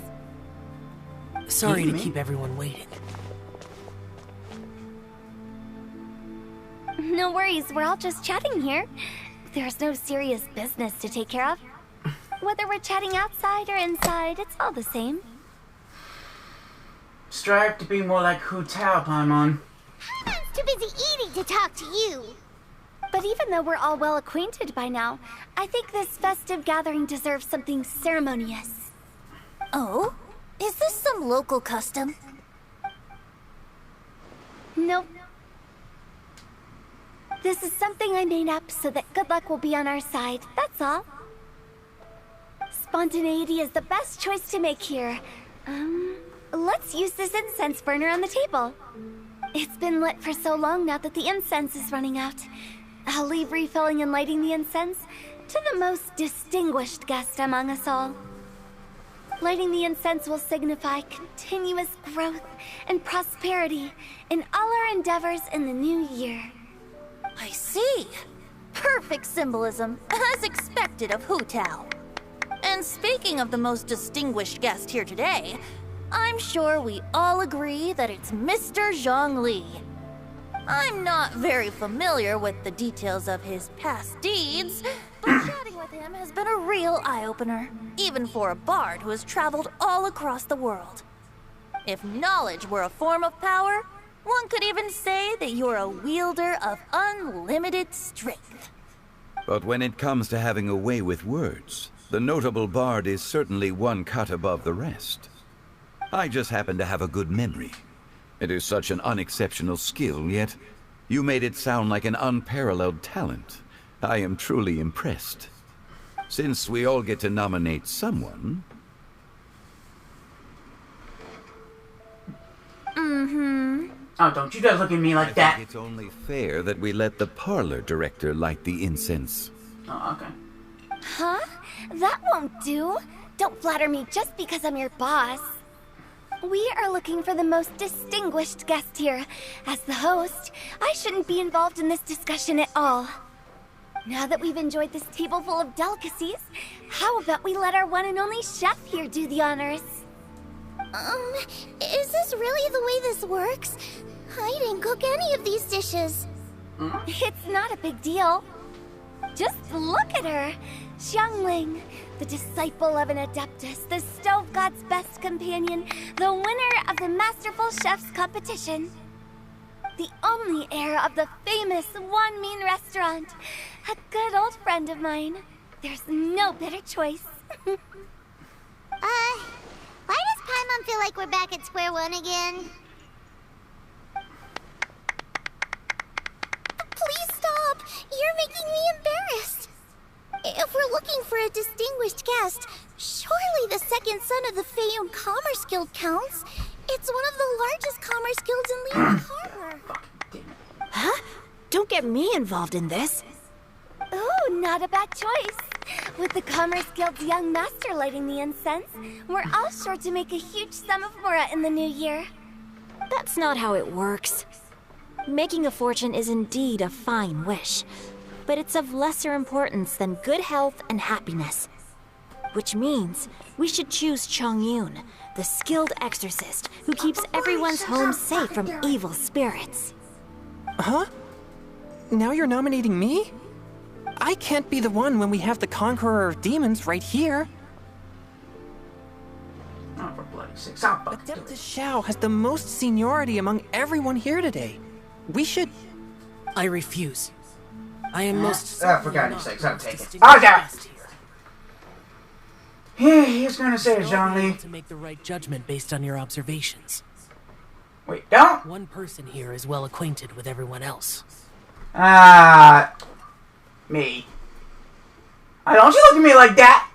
Sorry to keep everyone waiting. No worries, we're all just chatting here. There's no serious business to take care of. Whether we're chatting outside or inside, it's all the same. Strive to be more like Hu Tao, Paimon. Paimon's too busy eating to talk to you. But even though we're all well acquainted by now, I think this festive gathering deserves something ceremonious. Oh? Is this some local custom? Nope. This is something I made up so that good luck will be on our side, that's all. Spontaneity is the best choice to make here. Let's use this incense burner on the table. It's been lit for so long now that the incense is running out. I'll leave refilling and lighting the incense to the most distinguished guest among us all. Lighting the incense will signify continuous growth and prosperity in all our endeavors in the new year. I see. Perfect symbolism, as expected of Hu Tao. And speaking of the most distinguished guest here today, I'm sure we all agree that it's Mr. Zhongli. I'm not very familiar with the details of his past deeds, but chatting with him has been a real eye-opener, even for a bard who has traveled all across the world. If knowledge were a form of power, one could even say that you're a wielder of unlimited strength. But when it comes to having a way with words, The notable bard is certainly one cut above the rest. I just happen to have a good memory. It is such an unexceptional skill, yet you made it sound like an unparalleled talent. I am truly impressed. Since we all get to nominate someone... Oh, don't you dare look at me like that. I think it's only fair that we let the parlor director light the incense. Oh, okay. Huh? That won't do. Don't flatter me just because I'm your boss. We are looking for the most distinguished guest here. As the host, I shouldn't be involved in this discussion at all. Now that we've enjoyed this table full of delicacies, how about we let our one and only chef here do the honors? Is this really the way this works? I didn't cook any of these dishes. It's not a big deal. Just look at her. Xiangling, the disciple of an adeptus, the stove god's best companion, the winner of the Masterful Chef's competition. The only heir of the famous Wan Min restaurant. A good old friend of mine. There's no better choice. Why does Paimon feel like we're back at square one again? Please stop! You're making me embarrassed. If we're looking for a distinguished guest, surely the second son of the Feiyun Commerce Guild counts. It's one of the largest commerce guilds in Liyue Harbor. Huh? Don't get me involved in this. Ooh, not a bad choice. With the Commerce Guild's young master lighting the incense, we're all sure to make a huge sum of mora in the new year. That's not how it works. Making a fortune is indeed a fine wish, but it's of lesser importance than good health and happiness. Which means we should choose Chongyun, the skilled exorcist who keeps everyone's home safe from evil spirits. Huh? Now you're nominating me? I can't be the one when we have the Conqueror of Demons right here. Oh, for bloody sakes. I'll fucking do Adeptus it. Xiao has the most seniority among everyone here today. We should... I refuse. I am most Oh, for God's certainly sakes, not I'll the take it. distinguished Okay. guest here. He's gonna say it, You'll all be Zhongli. able to make the right judgment based on your observations. Wait, don't? One person here is well acquainted with everyone else. Me. Don't you look at me like that!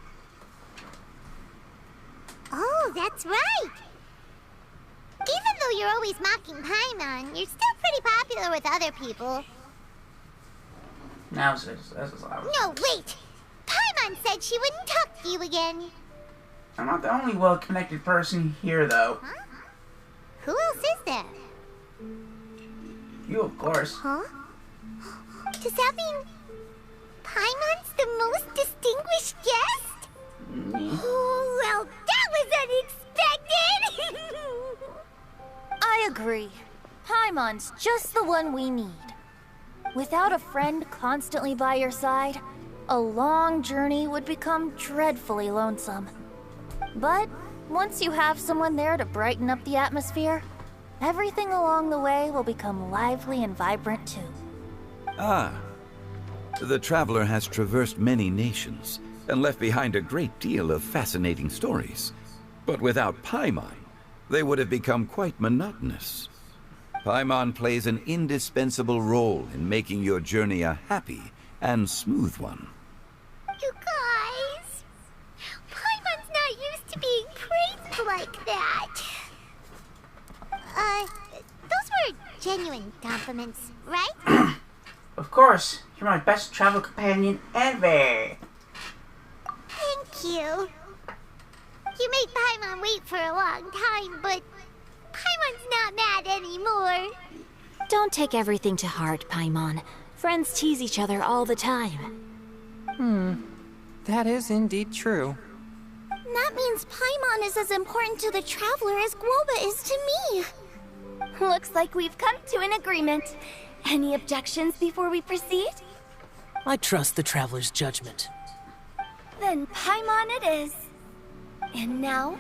Oh, that's right. Even though you're always mocking Paimon, you're still pretty popular with other people. Now this is loud. No, wait! Paimon said she wouldn't talk to you again. I'm not the only well-connected person here, though. Huh? Who else is there? You, of course. Huh? Does that mean Paimon's the most distinguished guest? Oh, well, that was unexpected! I agree. Paimon's just the one we need. Without a friend constantly by your side, a long journey would become dreadfully lonesome. But once you have someone there to brighten up the atmosphere, everything along the way will become lively and vibrant too. Ah. The traveler has traversed many nations and left behind a great deal of fascinating stories. But without Paimon, they would have become quite monotonous. Paimon plays an indispensable role in making your journey a happy and smooth one. You guys, Paimon's not used to being praised like that. Those were genuine compliments, right? Of course. You're my best travel companion ever. Thank you. You made Paimon wait for a long time, but Paimon's not mad anymore. Don't take everything to heart, Paimon. Friends tease each other all the time. That is indeed true. That means Paimon is as important to the traveler as Guoba is to me. Looks like we've come to an agreement. Any objections before we proceed? I trust the traveler's judgment. Then Paimon it is. And now,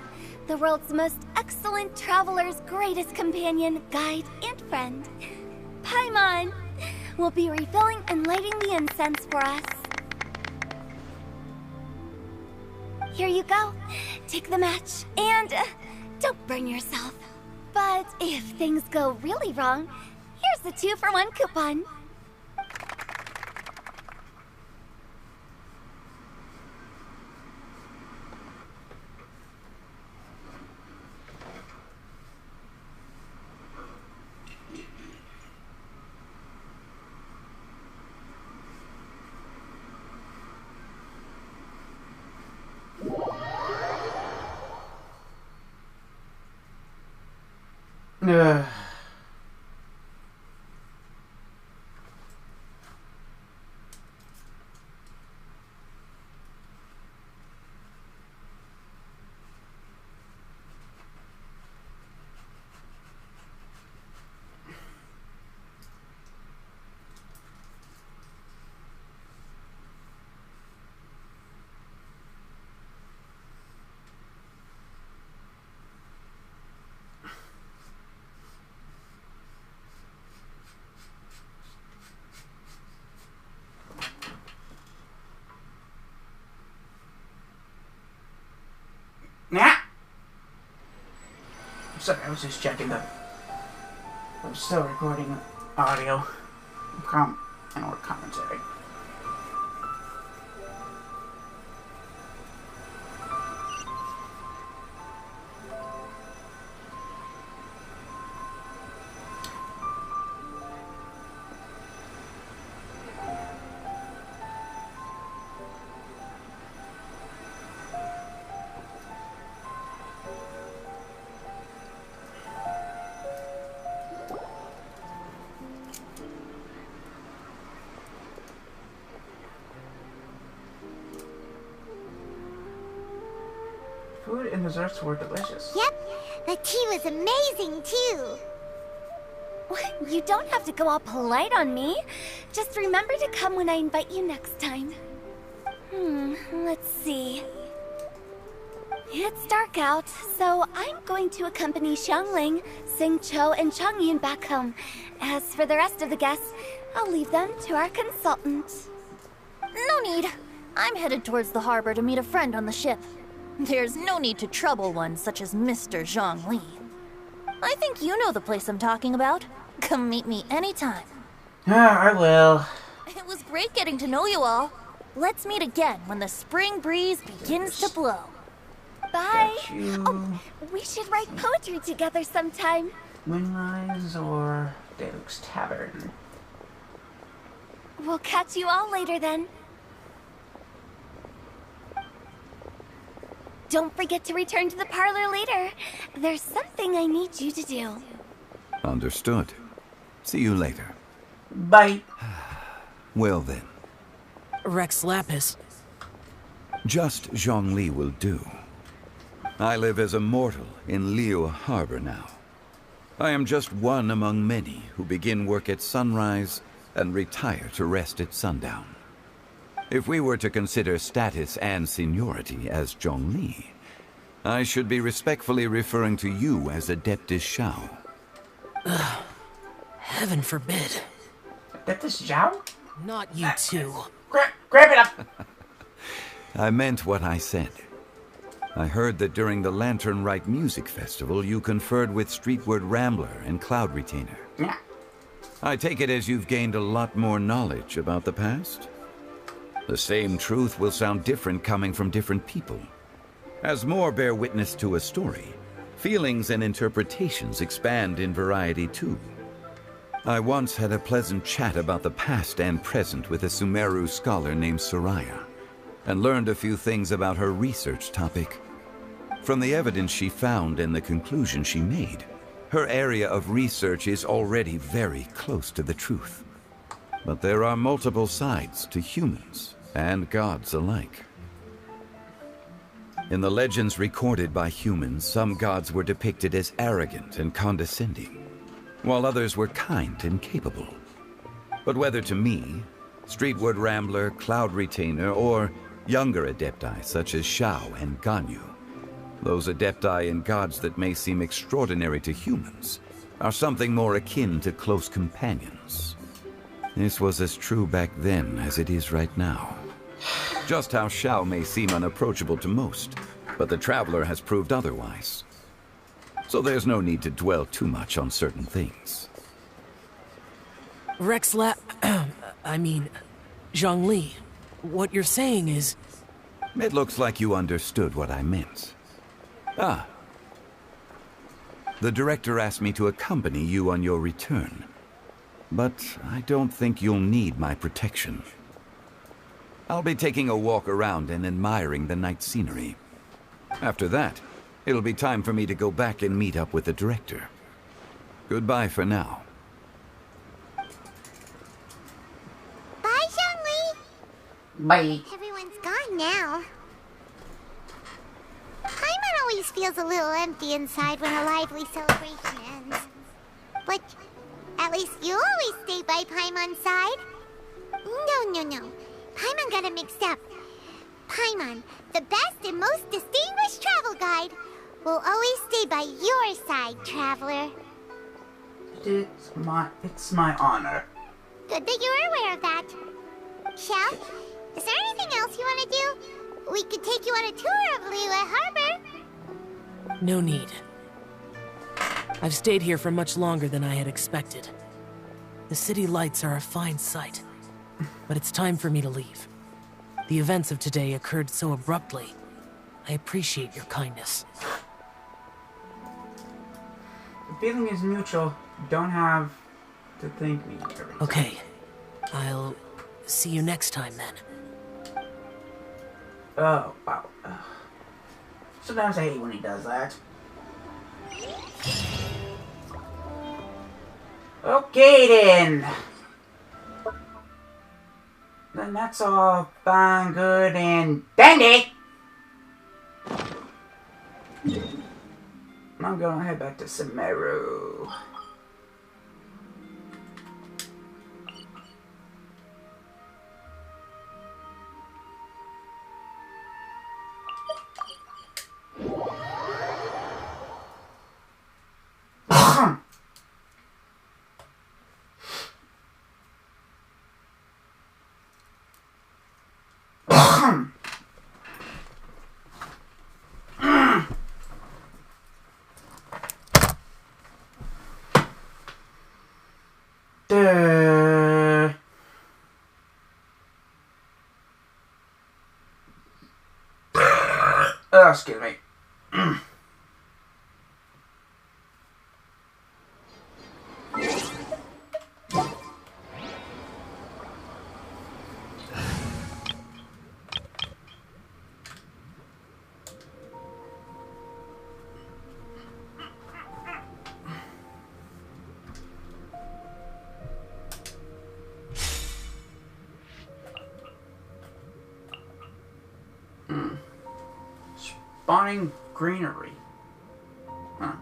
the world's most excellent traveler's greatest companion, guide, and friend, Paimon, will be refilling and lighting the incense for us. Here you go. Take the match. And don't burn yourself. But if things go really wrong, here's the 2-for-1 coupon. Nah. Sorry, I was just checking that I'm still recording audio or commentary. Food and desserts were delicious. Yep, the tea was amazing too. You don't have to go all polite on me. Just remember to come when I invite you next time. Let's see. It's dark out, so I'm going to accompany Xiangling, Xingqiu, and Chongyun back home. As for the rest of the guests, I'll leave them to our consultant. No need. I'm headed towards the harbor to meet a friend on the ship. There's no need to trouble one such as Mr. Zhongli. I think you know the place I'm talking about. Come meet me anytime. I will. It was great getting to know you all. Let's meet again when the spring breeze begins to blow. Bye. Oh, we should write poetry together sometime. Moonrise or Deluxe Tavern. We'll catch you all later then. Don't forget to return to the parlor later. There's something I need you to do. Understood. See you later. Bye. Well then. Rex Lapis. Just Zhongli will do. I live as a mortal in Liyue Harbor now. I am just one among many who begin work at sunrise and retire to rest at sundown. If we were to consider status and seniority as Zhongli, I should be respectfully referring to you as Adeptus Xiao. Heaven forbid. Adeptus Xiao? Not you two. Grab it up! I meant what I said. I heard that during the Lantern Rite Music Festival, you conferred with Streetward Rambler and Cloud Retainer. Yeah. I take it as you've gained a lot more knowledge about the past? The same truth will sound different coming from different people. As more bear witness to a story, feelings and interpretations expand in variety too. I once had a pleasant chat about the past and present with a Sumeru scholar named Soraya, and learned a few things about her research topic. From the evidence she found and the conclusion she made, her area of research is already very close to the truth. But there are multiple sides to humans and gods alike. In the legends recorded by humans, some gods were depicted as arrogant and condescending, while others were kind and capable. But whether to me, Streetward Rambler, Cloud Retainer, or younger adepti such as Xiao and Ganyu, those adepti and gods that may seem extraordinary to humans are something more akin to close companions. This was as true back then as it is right now. Just how Xiao may seem unapproachable to most, but the Traveler has proved otherwise. So there's no need to dwell too much on certain things. Zhongli, what you're saying is... It looks like you understood what I meant. Ah. The director asked me to accompany you on your return. But I don't think you'll need my protection. I'll be taking a walk around and admiring the night scenery. After that, it'll be time for me to go back and meet up with the director. Goodbye for now. Bye, Zhongli. Bye. Everyone's gone now. Paimon always feels a little empty inside when a lively celebration ends. But at least you always stay by Paimon's side. No. Paimon got it mixed up. Paimon, the best and most distinguished travel guide, will always stay by your side, Traveler. It's my honor. Good that you were aware of that. Xiao, is there anything else you want to do? We could take you on a tour of Liyue Harbor. No need. I've stayed here for much longer than I had expected. The city lights are a fine sight, but it's time for me to leave. The events of today occurred so abruptly. I appreciate your kindness. The feeling is mutual. You don't have to thank me. Okay. I'll see you next time then. Oh, wow. Sometimes I hate when he does that. Okay then. Then that's all fine, good, and dandy. I'm gonna head back to Sumeru. Excuse me. Spawning greenery. Huh.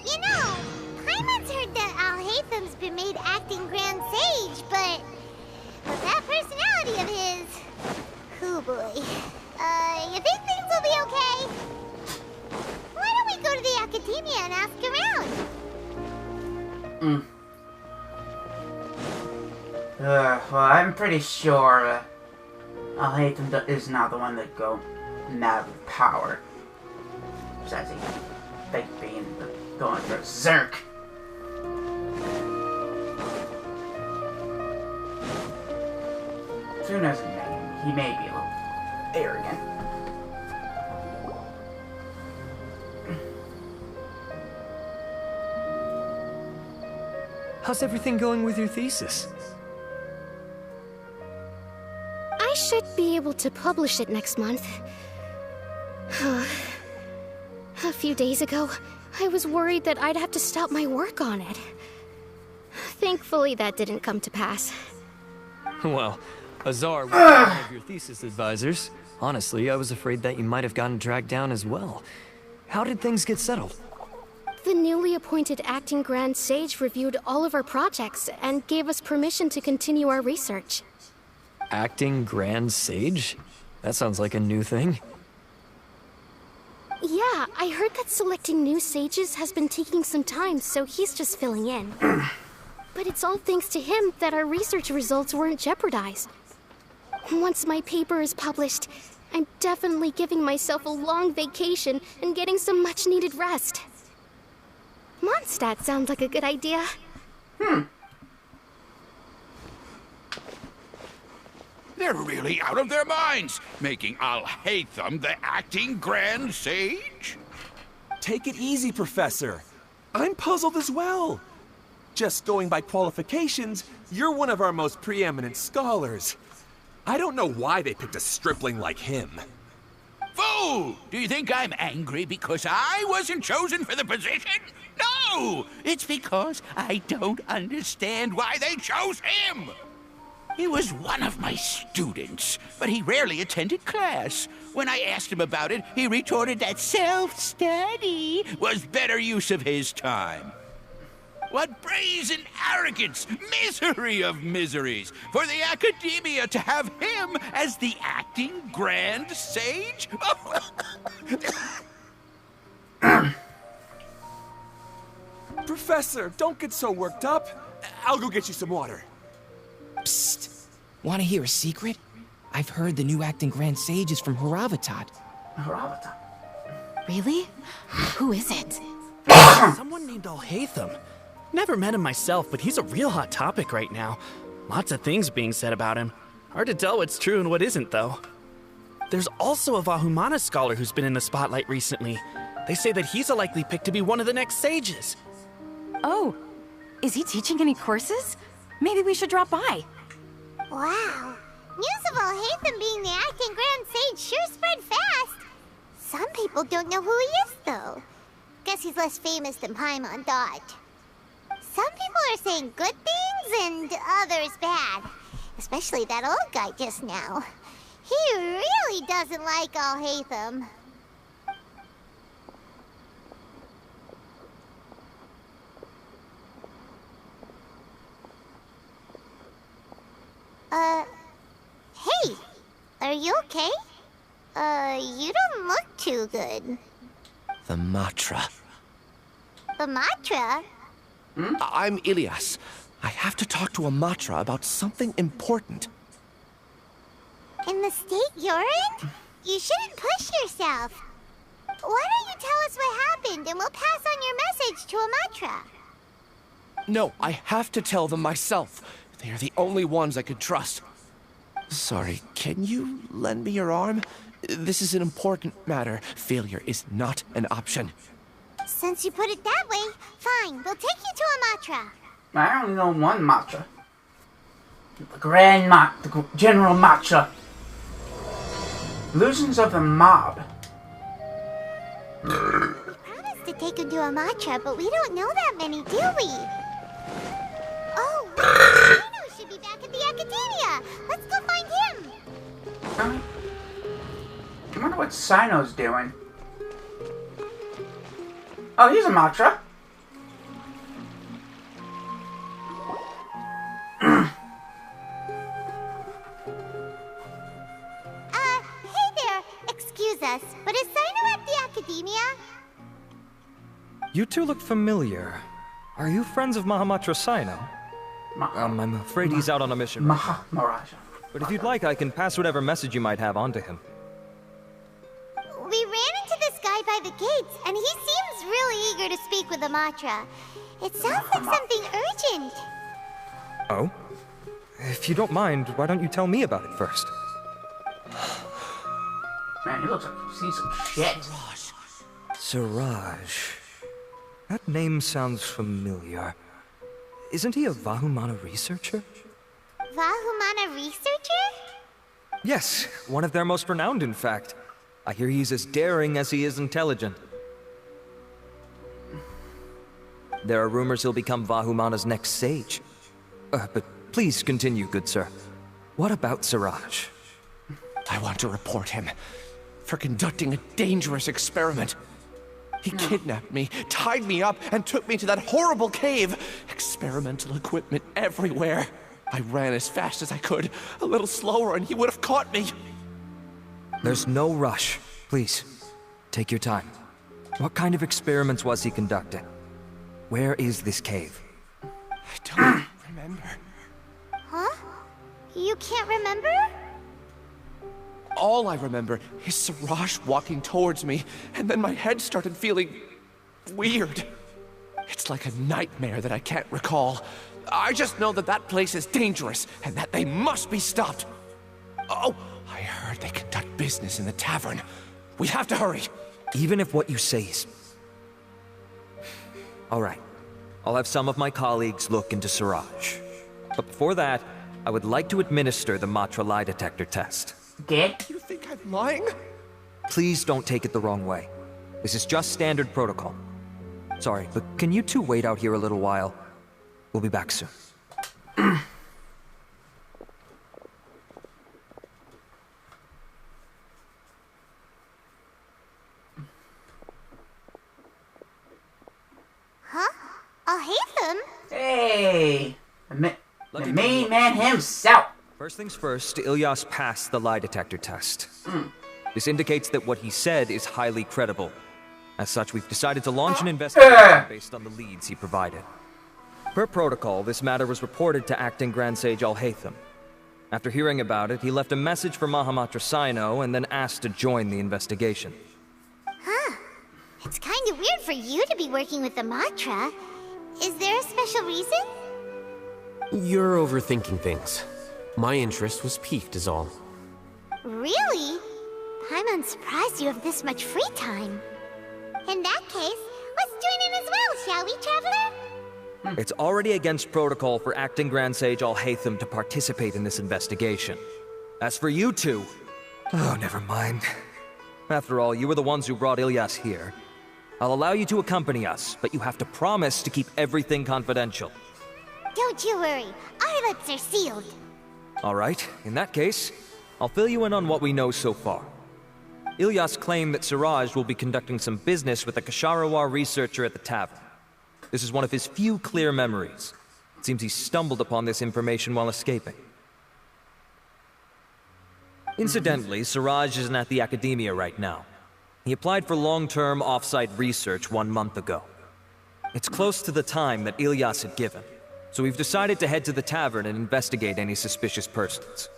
You know, Paimon's heard that Alhaitham's been made acting Grand Sage, but with that personality of his, oh boy. You think things will be okay? Why don't we go to the Academia and ask around? Well, I'm pretty sure Alhaitham is not the one that go mad with power. Besides, he fake being going berserk. Who knows his name? He may be a little arrogant. How's everything going with your thesis? I should be able to publish it next month. A few days ago, I was worried that I'd have to stop my work on it. Thankfully, that didn't come to pass. Well, Azar was one of your thesis advisors. Honestly, I was afraid that you might have gotten dragged down as well. How did things get settled? The newly appointed acting Grand Sage reviewed all of our projects and gave us permission to continue our research. Acting Grand Sage? That sounds like a new thing. Yeah, I heard that selecting new sages has been taking some time, so he's just filling in. But it's all thanks to him that our research results weren't jeopardized. Once my paper is published, I'm definitely giving myself a long vacation and getting some much-needed rest. Mondstadt sounds like a good idea. They're really out of their minds, making Al-Haytham the acting Grand Sage? Take it easy, Professor. I'm puzzled as well. Just going by qualifications, you're one of our most preeminent scholars. I don't know why they picked a stripling like him. Fool! Do you think I'm angry because I wasn't chosen for the position? No! It's because I don't understand why they chose him! He was one of my students, but he rarely attended class. When I asked him about it, he retorted that self-study was better use of his time. What brazen arrogance! Misery of miseries! For the Academia to have him as the acting Grand Sage? Professor, don't get so worked up. I'll go get you some water. Psst. Want to hear a secret? I've heard the new acting Grand Sage is from Haravatat. Haravatat? Really? Who is it? Someone named Al-Haytham. Never met him myself, but he's a real hot topic right now. Lots of things being said about him. Hard to tell what's true and what isn't, though. There's also a Vahumana scholar who's been in the spotlight recently. They say that he's a likely pick to be one of the next sages. Oh, is he teaching any courses? Maybe we should drop by. Wow. News of Al-Haytham being the acting Grand Sage sure spread fast. Some people don't know who he is, though. Guess he's less famous than Paimon thought. Some people are saying good things and others bad. Especially that old guy just now. He really doesn't like Al-Haytham. Hey, are you okay? You don't look too good. The Matra. The Matra? I'm Ilias. I have to talk to a Matra about something important. In the state you're in? You shouldn't push yourself. Why don't you tell us what happened and we'll pass on your message to a Matra? No, I have to tell them myself. They are the only ones I could trust. Sorry, can you lend me your arm? This is an important matter. Failure is not an option. Since you put it that way, fine. We'll take you to a Matra. I only know one Matra. The General Matra. Illusions of the Mob. We promised to take him to a Matra, but we don't know that many, do we? Oh, Rhino should be back at the Academia. Let's go find him. I wonder what Sino's doing. Oh, he's a Matra. Hey there. Excuse us, but is Sino at the Academia? You two look familiar. Are you friends of Mahamatra Sino? I'm afraid he's out on a mission. Maharaja. But if you'd like, I can pass whatever message you might have on to him. We ran into this guy by the gates, and he seems really eager to speak with the Matra. It sounds like something urgent. Oh? If you don't mind, why don't you tell me about it first? Man, he looks like he's seen some shit. Siraj. That name sounds familiar. Isn't he a Vahumana researcher? Vahumana researcher? Yes, one of their most renowned, in fact. I hear he's as daring as he is intelligent. There are rumors he'll become Vahumana's next sage. But please continue, good sir. What about Siraj? I want to report him for conducting a dangerous experiment. He kidnapped me, tied me up, and took me to that horrible cave. Experimental equipment everywhere. I ran as fast as I could, a little slower, and he would have caught me. There's no rush. Please, take your time. What kind of experiments was he conducting? Where is this cave? I don't remember. Huh? You can't remember? All I remember is Siraj walking towards me, and then my head started feeling weird. It's like a nightmare that I can't recall. I just know that that place is dangerous, and that they must be stopped. Oh, I heard they conduct business in the tavern. We have to hurry. Even if what you say is... All right. I'll have some of my colleagues look into Siraj. But before that, I would like to administer the Matra lie detector test. Get? You think I'm lying? Please don't take it the wrong way. This is just standard protocol. Sorry, but can you two wait out here a little while? We'll be back soon. Huh? I'll hate them. Hey! The main man himself! First things first, Ilyas passed the lie detector test. This indicates that what he said is highly credible. As such, we've decided to launch an investigation based on the leads he provided. Per protocol, this matter was reported to Acting Grand Sage Al-Haytham. After hearing about it, he left a message for Mahamatra Sino and then asked to join the investigation. Huh. It's kind of weird for you to be working with the Matra. Is there a special reason? You're overthinking things. My interest was piqued is all. Really? I'm surprised you have this much free time. In that case, let's join in as well, shall we, Traveler? It's already against protocol for Acting Grand Sage Al-Haytham to participate in this investigation. As for you two... Oh, never mind. After all, you were the ones who brought Ilyas here. I'll allow you to accompany us, but you have to promise to keep everything confidential. Don't you worry. Our lips are sealed. All right, in that case, I'll fill you in on what we know so far. Ilyas claimed that Siraj will be conducting some business with a Kasharawar researcher at the tavern. This is one of his few clear memories. It seems he stumbled upon this information while escaping. Incidentally, Siraj isn't at the academia right now. He applied for long-term off-site research 1 month ago. It's close to the time that Ilyas had given, so we've decided to head to the tavern and investigate any suspicious persons.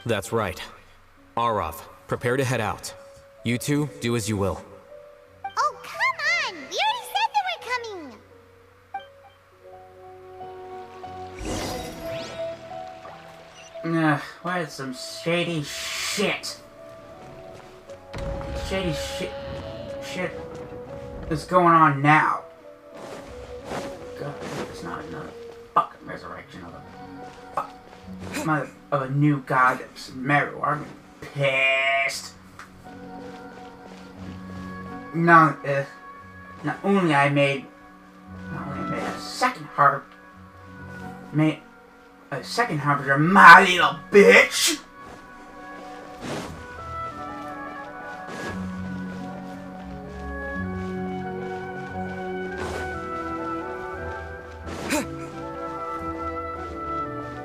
That's right. Arav, prepare to head out. You two, do as you will. Oh, come on! We already said that we're coming! What is some shady shit? Shady shit is going on now. God, it's not another fucking resurrection of a new god that's Meru. I'm pissed. Not only I made a second harbinger, my little bitch.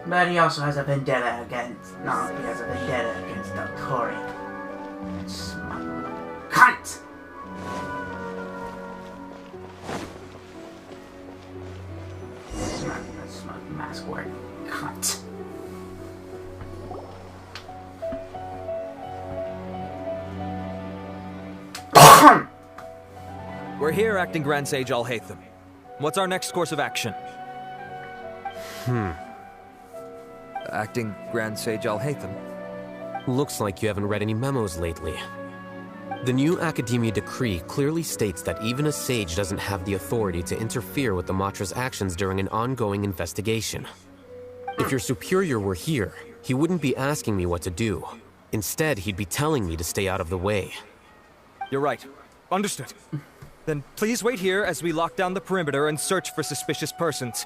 But he also has a vendetta against... No, he has a vendetta against Del Torre. That smug cunt! That smug mask-wearing cunt. We're here, Acting Grand Sage Al-Haytham. What's our next course of action? Acting Grand Sage Al-Haytham. Looks like you haven't read any memos lately. The new Academia decree clearly states that even a sage doesn't have the authority to interfere with the Matra's actions during an ongoing investigation. If your superior were here, he wouldn't be asking me what to do. Instead, he'd be telling me to stay out of the way. You're right. Understood. Then please wait here as we lock down the perimeter and search for suspicious persons.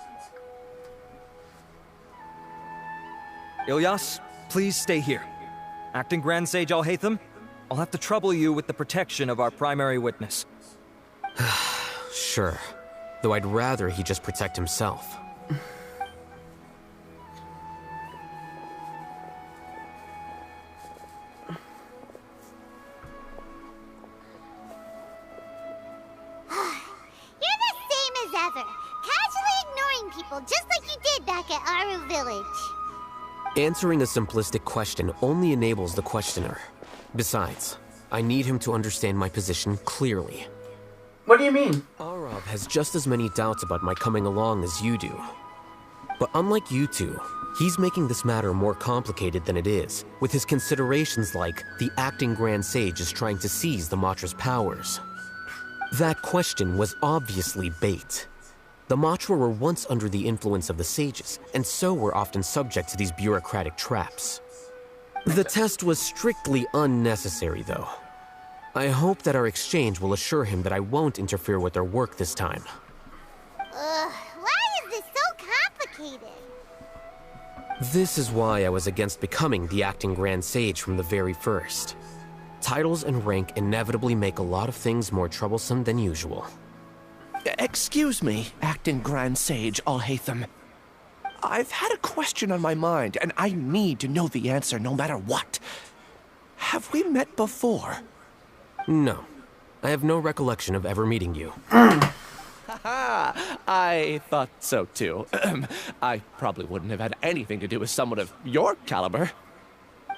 Ilyas, please stay here. Acting Grand Sage Al-Haytham, I'll have to trouble you with the protection of our primary witness. Sure. Though I'd rather he just protect himself. You're the same as ever. Casually ignoring people just like you did back at Aru Village. Answering a simplistic question only enables the questioner. Besides, I need him to understand my position clearly. What do you mean? Arav has just as many doubts about my coming along as you do. But unlike you two, he's making this matter more complicated than it is, with his considerations like the acting Grand Sage is trying to seize the Matra's powers. That question was obviously bait. The Matra were once under the influence of the sages, and so were often subject to these bureaucratic traps. The test was strictly unnecessary, though. I hope that our exchange will assure him that I won't interfere with their work this time. Why is this so complicated? This is why I was against becoming the acting Grand Sage from the very first. Titles and rank inevitably make a lot of things more troublesome than usual. Excuse me, acting Grand Sage Alhaitham. I've had a question on my mind, and I need to know the answer no matter what. Have we met before? No. I have no recollection of ever meeting you. Haha, I thought so too. I probably wouldn't have had anything to do with someone of your caliber.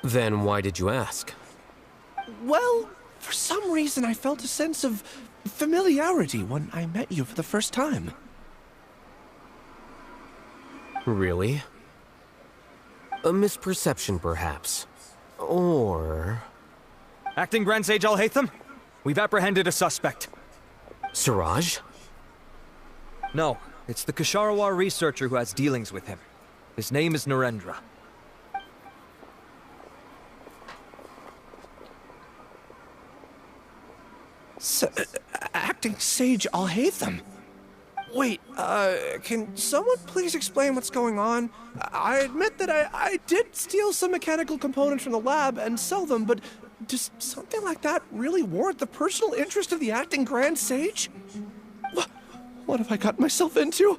Then why did you ask? Well, for some reason I felt a sense of familiarity when I met you for the first time. Really? A misperception, perhaps. Or... Acting Grand Sage Alhaitham, we've apprehended a suspect. Siraj? No, it's the Kasharawar researcher who has dealings with him. His name is Narendra. Acting Sage Alhaitham? Wait, can someone please explain what's going on? I admit that I did steal some mechanical components from the lab and sell them, but does something like that really warrant the personal interest of the acting Grand Sage? What have I gotten myself into?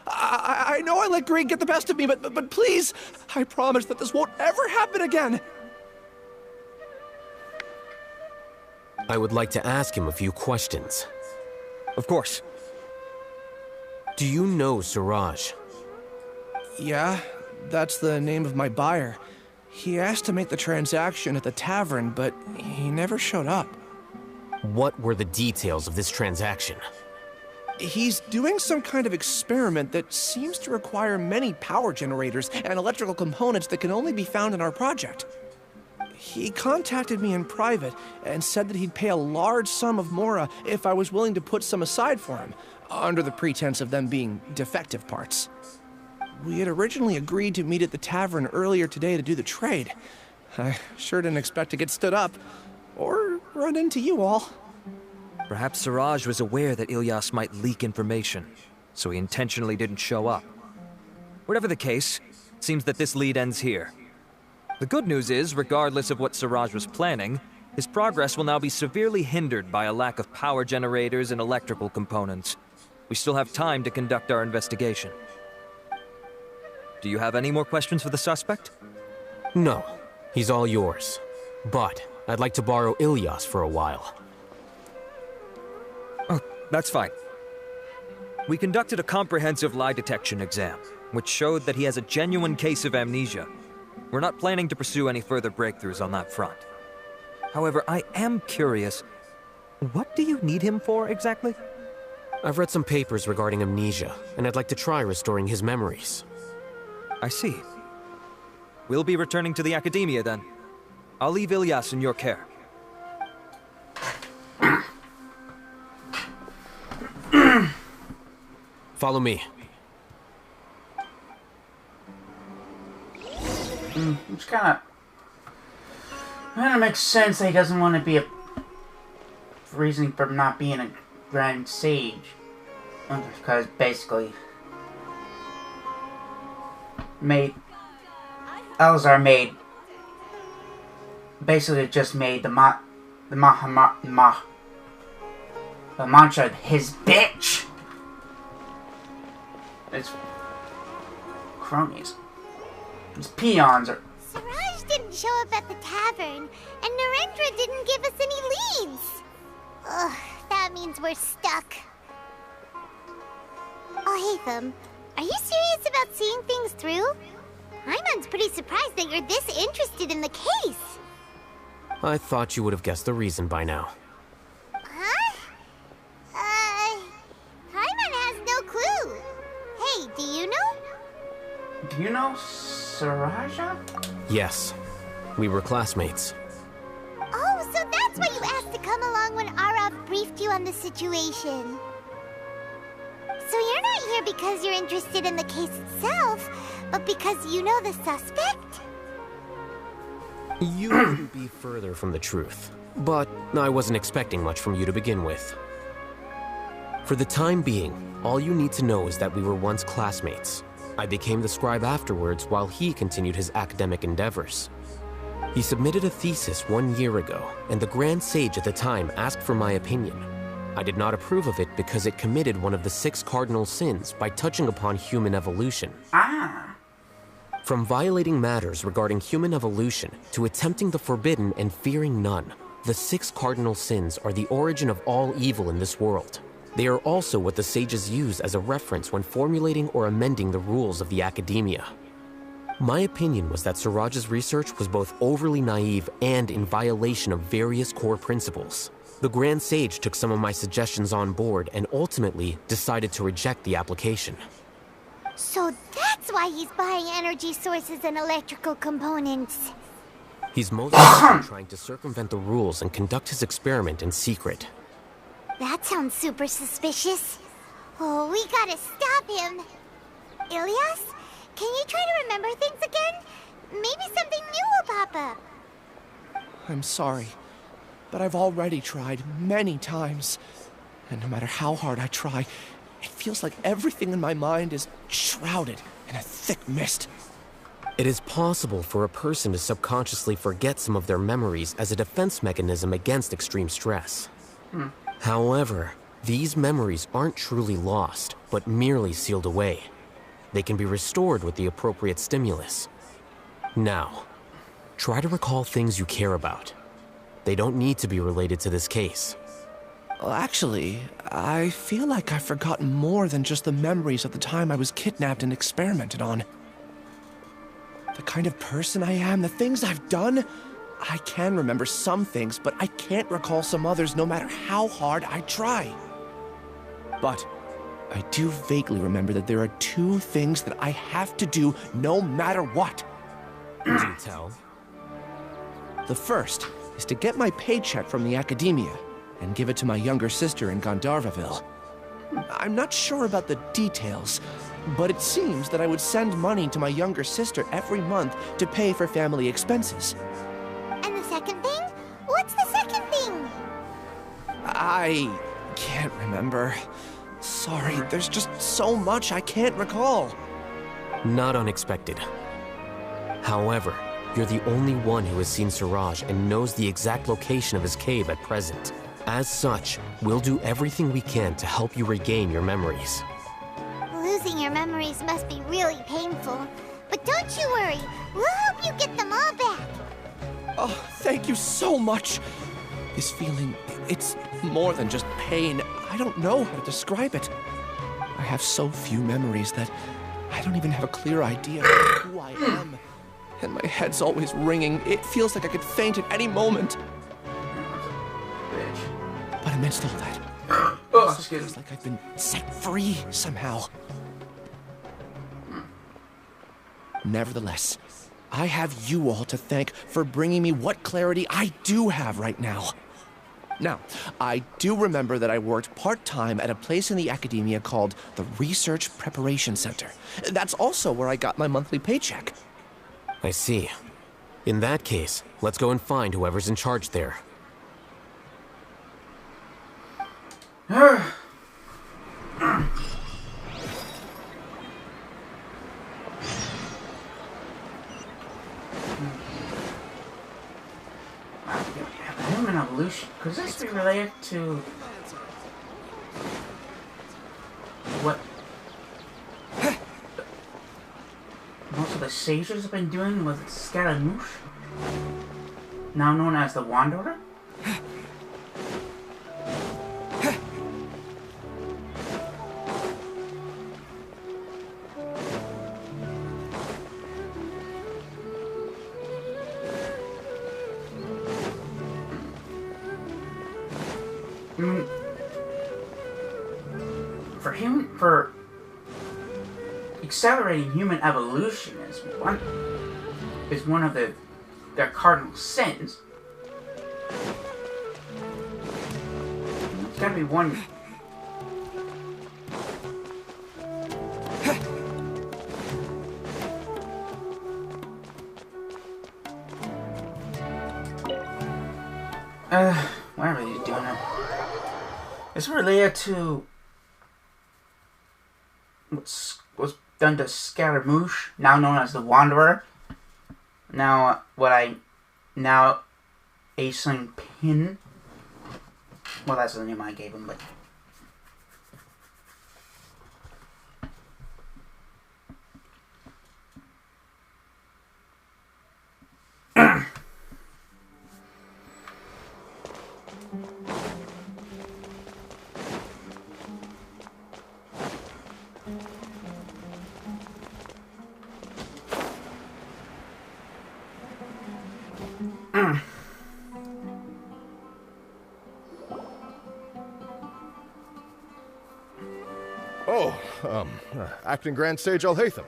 I know I let greed get the best of me, but please, I promise that this won't ever happen again. I would like to ask him a few questions. Of course. Do you know Siraj? Yeah, that's the name of my buyer. He asked to make the transaction at the tavern, but he never showed up. What were the details of this transaction? He's doing some kind of experiment that seems to require many power generators and electrical components that can only be found in our project. He contacted me in private and said that he'd pay a large sum of Mora if I was willing to put some aside for him, under the pretense of them being defective parts. We had originally agreed to meet at the tavern earlier today to do the trade. I sure didn't expect to get stood up, or run into you all. Perhaps Siraj was aware that Ilyas might leak information, so he intentionally didn't show up. Whatever the case, it seems that this lead ends here. The good news is, regardless of what Siraj was planning, his progress will now be severely hindered by a lack of power generators and electrical components. We still have time to conduct our investigation. Do you have any more questions for the suspect? No. He's all yours. But I'd like to borrow Ilyas for a while. Oh, that's fine. We conducted a comprehensive lie detection exam, which showed that he has a genuine case of amnesia. We're not planning to pursue any further breakthroughs on that front. However, I am curious, what do you need him for exactly? I've read some papers regarding amnesia, and I'd like to try restoring his memories. I see. We'll be returning to the Academia then. I'll leave Ilyas in your care. Follow me. Which kind of makes sense that he doesn't want to be a reason for not being a Grand Sage. Because basically, Elzar basically just made the The mantra, his bitch. It's cronies. These peons are. Siraj didn't show up at the tavern, and Narendra didn't give us any leads. Ugh, that means we're stuck. Oh, Hatham, are you serious about seeing things through? Paimon's pretty surprised that you're this interested in the case. I thought you would have guessed the reason by now. Huh? Paimon has no clue. Hey, do you know? Do you know Siraja? Yes. We were classmates. Oh, so that's why you asked to come along when Arav briefed you on the situation. So you're not here because you're interested in the case itself, but because you know the suspect? You couldn't be further from the truth, but I wasn't expecting much from you to begin with. For the time being, all you need to know is that we were once classmates. I became the scribe afterwards while he continued his academic endeavors. He submitted a thesis 1 year ago, and the Grand Sage at the time asked for my opinion. I did not approve of it because it committed one of the 6 cardinal sins by touching upon human evolution. From violating matters regarding human evolution to attempting the forbidden and fearing none, the 6 cardinal sins are the origin of all evil in this world. They are also what the sages use as a reference when formulating or amending the rules of the academia. My opinion was that Siraj's research was both overly naive and in violation of various core principles. The Grand Sage took some of my suggestions on board and ultimately decided to reject the application. So that's why he's buying energy sources and electrical components. He's most likely trying to circumvent the rules and conduct his experiment in secret. That sounds super suspicious. Oh, we gotta stop him. Ilyas, can you try to remember things again? Maybe something new will pop up. I'm sorry, but I've already tried many times. And no matter how hard I try, it feels like everything in my mind is shrouded in a thick mist. It is possible for a person to subconsciously forget some of their memories as a defense mechanism against extreme stress. However, these memories aren't truly lost, but merely sealed away. They can be restored with the appropriate stimulus. Now, try to recall things you care about. They don't need to be related to this case. Well, actually, I feel like I've forgotten more than just the memories of the time I was kidnapped and experimented on. The kind of person I am, the things I've done, I can remember some things, but I can't recall some others no matter how hard I try. But I do vaguely remember that there are 2 things that I have to do no matter what. Do tell. The first is to get my paycheck from the academia and give it to my younger sister in Gandharvaville. I'm not sure about the details, but it seems that I would send money to my younger sister every month to pay for family expenses. And the second thing? What's the second thing? I can't remember. Sorry, there's just so much I can't recall. Not unexpected. However, you're the only one who has seen Siraj and knows the exact location of his cave at present. As such, we'll do everything we can to help you regain your memories. Losing your memories must be really painful. But don't you worry, we'll help you get them all back. Oh, thank you so much. This feeling, it's more than just pain. I don't know how to describe it. I have so few memories that I don't even have a clear idea of who I am. And my head's always ringing. It feels like I could faint at any moment. But amidst all that, it also feels like I've been set free somehow. Nevertheless, I have you all to thank for bringing me what clarity I do have right now. Now, I do remember that I worked part-time at a place in the academia called the Research Preparation Center. That's also where I got my monthly paycheck. I see. In that case, let's go and find whoever's in charge there. Human evolution. Could this be related to what most of the sages have been doing with Scaramouche, now known as the Wanderer. For accelerating human evolution is one of their cardinal sins. It's gotta be one. Whatever he's doing it. It's related to what's done to Scaramouche, now known as the Wanderer. Now, Aeson Pin. Well, that's the name I gave him, but. Acting Grand Sage Alhaitham.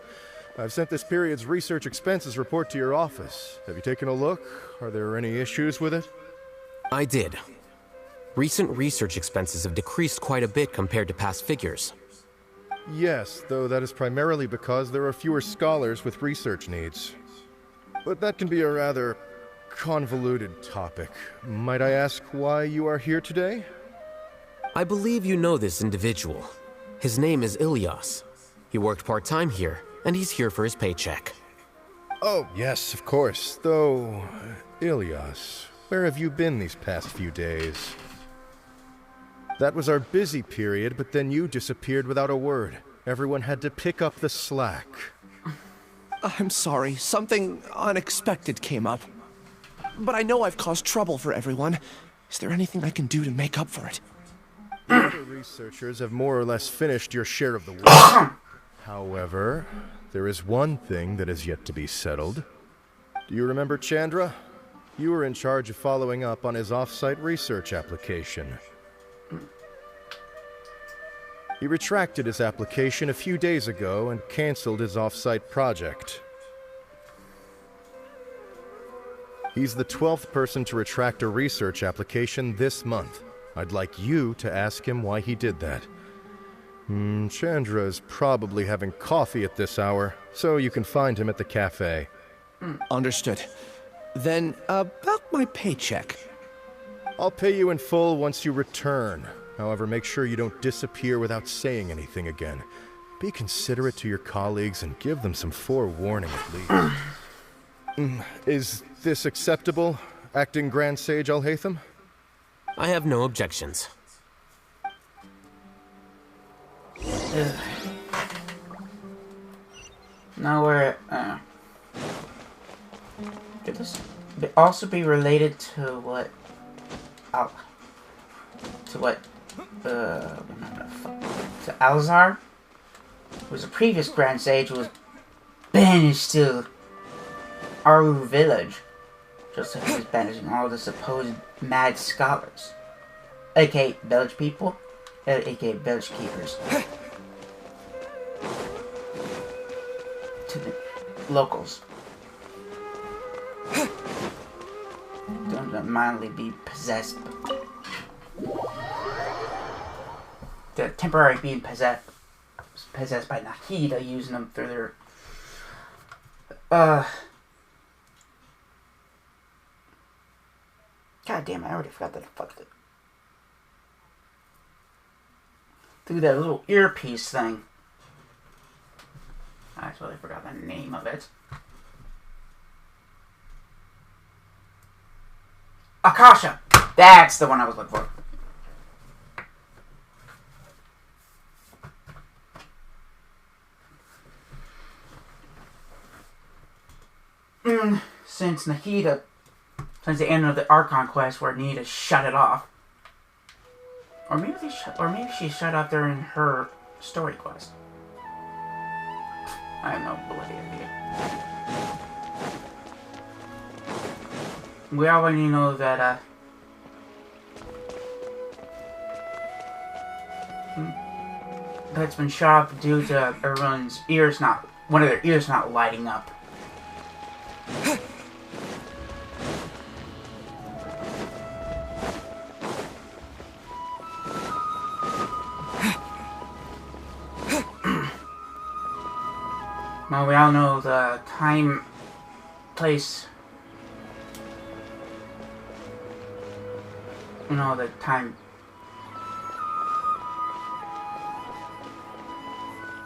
I've sent this period's research expenses report to your office. Have you taken a look? Are there any issues with it? I did. Recent research expenses have decreased quite a bit compared to past figures. Yes, though that is primarily because there are fewer scholars with research needs. But that can be a rather convoluted topic. Might I ask why you are here today? I believe you know this individual. His name is Ilias. He worked part-time here, and he's here for his paycheck. Oh, yes, of course. Though, Ilias, where have you been these past few days? That was our busy period, but then you disappeared without a word. Everyone had to pick up the slack. I'm sorry, something unexpected came up. But I know I've caused trouble for everyone. Is there anything I can do to make up for it? The other researchers have more or less finished your share of the work. However, there is one thing that is yet to be settled. Do you remember Chandra? You were in charge of following up on his off-site research application. He retracted his application a few days ago and canceled his off-site project. He's the 12th person to retract a research application this month. I'd like you to ask him why he did that. Chandra's probably having coffee at this hour, so you can find him at the cafe. Understood. Then, about my paycheck. I'll pay you in full once you return. However, make sure you don't disappear without saying anything again. Be considerate to your colleagues and give them some forewarning at least. Is this acceptable, Acting Grand Sage Alhaitham? I have no objections. Now we're could this also be related to what? To Alzar, who was a previous Grand Sage who was banished to Aru village, just like he was banishing all the supposed mad scholars, aka village people, aka village keepers, to the locals. Don't mildly be possessed. The temporary being possessed by Nahida, using them through their God damn, I already forgot that I fucked it. Through that little earpiece thing. I totally forgot the name of it. Akasha! That's the one I was looking for. since the end of the Archon quest where Nita shut it off. Or maybe she shut off during her story quest. I have no bloody idea. We already know that that's been shut off due to everyone's one of their ears not lighting up. Now we all know the time, place, the time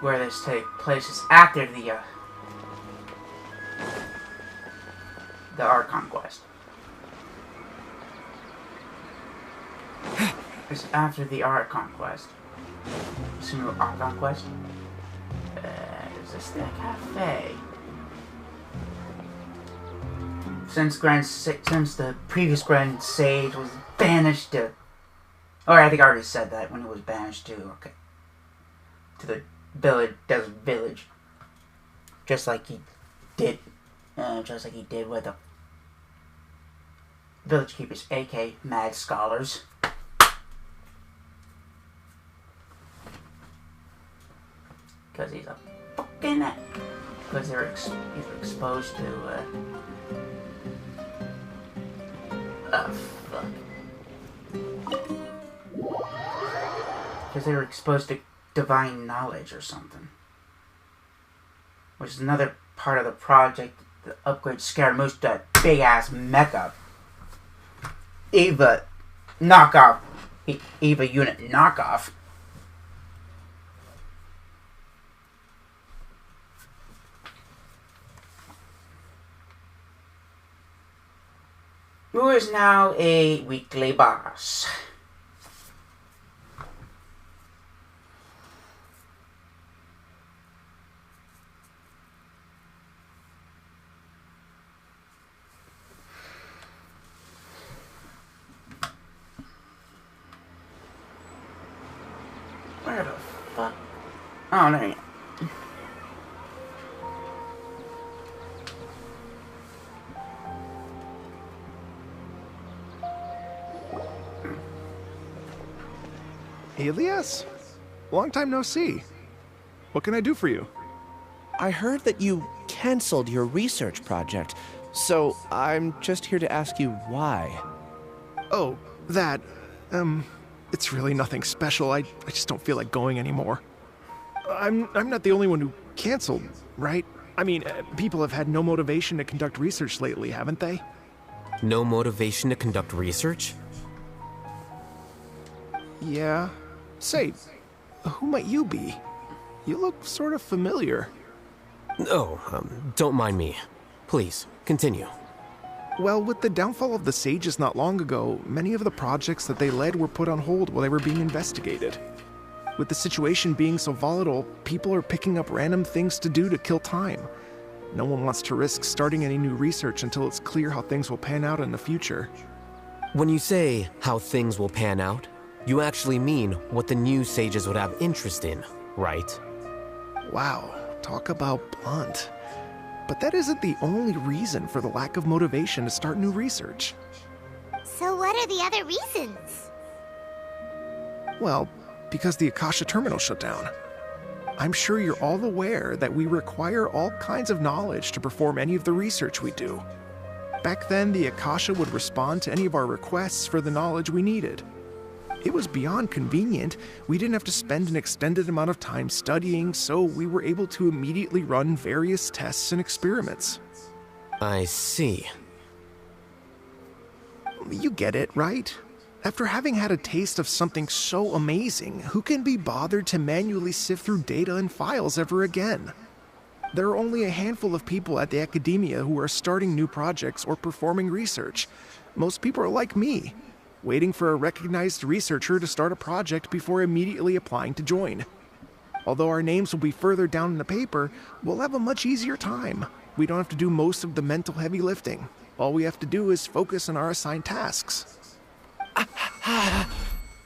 where this takes place is after the Archon quest. It's after the Archon quest. Single Archon quest. Is this the cafe? Since the previous Grand Sage was banished to, I think I already said that when he was banished to the desert village, just like he did with the village keepers, aka Mad Scholars. Because he's a fucking... Because they're exposed to... fuck. Because they were exposed to divine knowledge or something. Which is another part of the project, the upgrade Scaramouche, that big-ass mecha. Eva knockoff. Eva unit knockoff. Who is now a weekly boss. Where the fuck? Oh, there you go. Elias? Long time no see. What can I do for you? I heard that you canceled your research project, so I'm just here to ask you why. Oh, that... it's really nothing special. I just don't feel like going anymore. I'm not the only one who canceled, right? I mean, people have had no motivation to conduct research lately, haven't they? No motivation to conduct research? Yeah. Say, who might you be? You look sort of familiar. Oh, don't mind me. Please, continue. Well, with the downfall of the Sages not long ago, many of the projects that they led were put on hold while they were being investigated. With the situation being so volatile, people are picking up random things to do to kill time. No one wants to risk starting any new research until it's clear how things will pan out in the future. When you say how things will pan out, you actually mean what the new Sages would have interest in, right? Wow, talk about blunt. But that isn't the only reason for the lack of motivation to start new research. So what are the other reasons? Well, because the Akasha terminal shut down. I'm sure you're all aware that we require all kinds of knowledge to perform any of the research we do. Back then, the Akasha would respond to any of our requests for the knowledge we needed. It was beyond convenient. We didn't have to spend an extended amount of time studying, so we were able to immediately run various tests and experiments. I see. You get it, right? After having had a taste of something so amazing, who can be bothered to manually sift through data and files ever again? There are only a handful of people at the academia who are starting new projects or performing research. Most people are like me, waiting for a recognized researcher to start a project before immediately applying to join. Although our names will be further down in the paper, we'll have a much easier time. we don't have to do most of the mental heavy lifting. All we have to do is focus on our assigned tasks.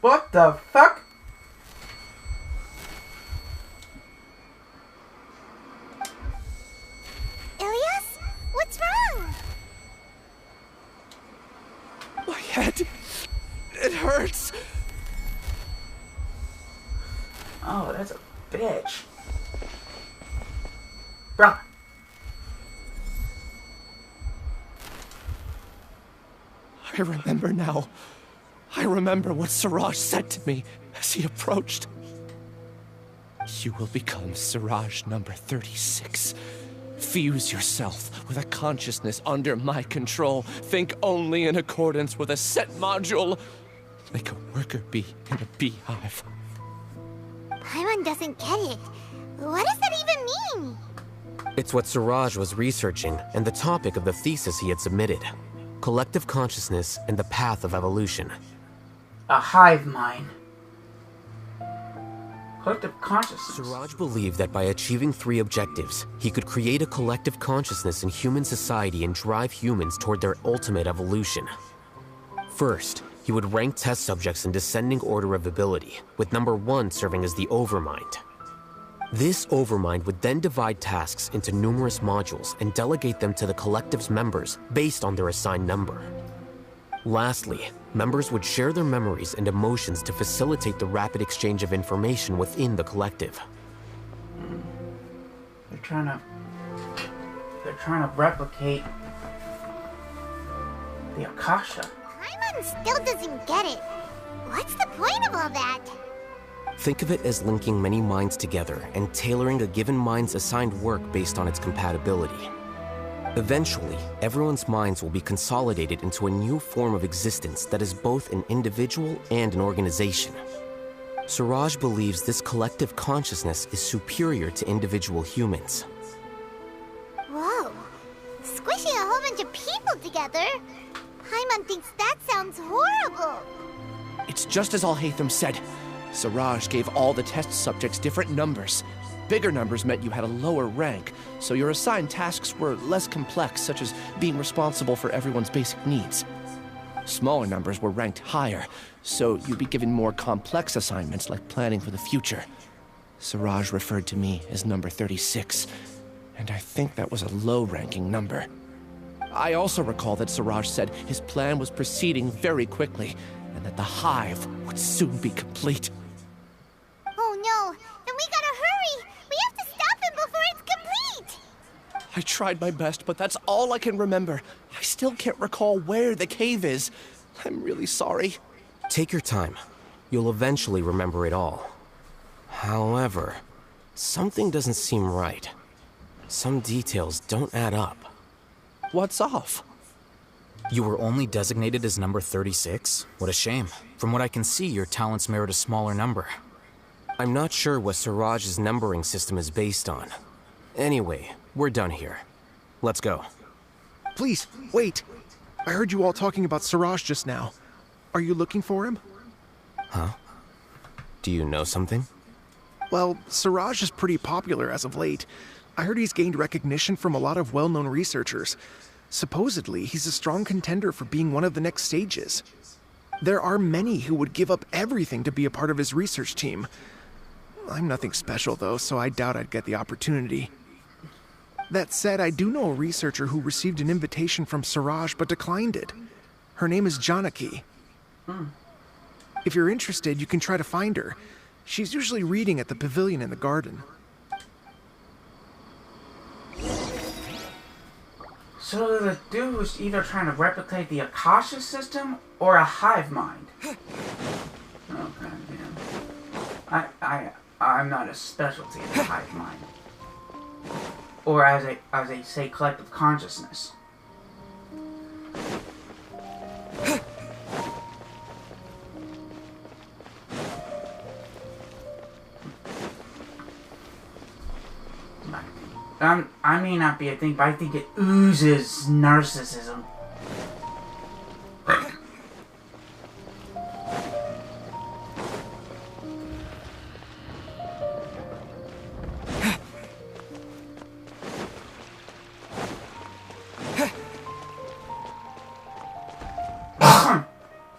What the fuck? Ilias? What's wrong? My head. It hurts. Oh, that's a bitch. Bruh. I remember now. I remember what Siraj said to me as he approached. You will become Siraj number 36. Fuse yourself with a consciousness under my control. Think only in accordance with a set module. Like a worker bee in a beehive. Paimon doesn't get it. What does that even mean? It's what Siraj was researching and the topic of the thesis he had submitted. Collective consciousness and the path of evolution. A hive mind. Collective consciousness. Siraj believed that by achieving 3 objectives, he could create a collective consciousness in human society and drive humans toward their ultimate evolution. First, he would rank test subjects in descending order of ability, with number 1 serving as the overmind. This overmind would then divide tasks into numerous modules and delegate them to the collective's members based on their assigned number. Lastly, members would share their memories and emotions to facilitate the rapid exchange of information within the collective. They're trying to replicate the Akasha. Paimon still doesn't get it. What's the point of all that? Think of it as linking many minds together and tailoring a given mind's assigned work based on its compatibility. Eventually, everyone's minds will be consolidated into a new form of existence that is both an individual and an organization. Siraj believes this collective consciousness is superior to individual humans. Whoa. Squishing a whole bunch of people together? Paimon thinks that sounds horrible. It's just as Al-Haytham said. Siraj gave all the test subjects different numbers. Bigger numbers meant you had a lower rank, so your assigned tasks were less complex, such as being responsible for everyone's basic needs. Smaller numbers were ranked higher, so you'd be given more complex assignments like planning for the future. Siraj referred to me as number 36, and I think that was a low-ranking number. I also recall that Siraj said his plan was proceeding very quickly, and that the hive would soon be complete. Oh no, then we gotta hurry! We have to stop him before it's complete! I tried my best, but that's all I can remember. I still can't recall where the cave is. I'm really sorry. Take your time. You'll eventually remember it all. However, something doesn't seem right. Some details don't add up. What's off? You were only designated as number 36? What a shame. From what I can see, your talents merit a smaller number. I'm not sure what Siraj's numbering system is based on. Anyway, we're done here. Let's go. Please, wait. I heard you all talking about Siraj just now. Are you looking for him? Huh? Do you know something? Well, Siraj is pretty popular as of late. I heard he's gained recognition from a lot of well-known researchers. Supposedly, he's a strong contender for being one of the next sages. There are many who would give up everything to be a part of his research team. I'm nothing special, though, so I doubt I'd get the opportunity. That said, I do know a researcher who received an invitation from Siraj but declined it. Her name is Janaki. If you're interested, you can try to find her. She's usually reading at the pavilion in the garden. So the dude was either trying to replicate the Akasha system or a hive mind. Oh god damn. I'm not a specialty in the hive mind. Or as they say, collective consciousness. I may not be a thing, but I think it oozes narcissism.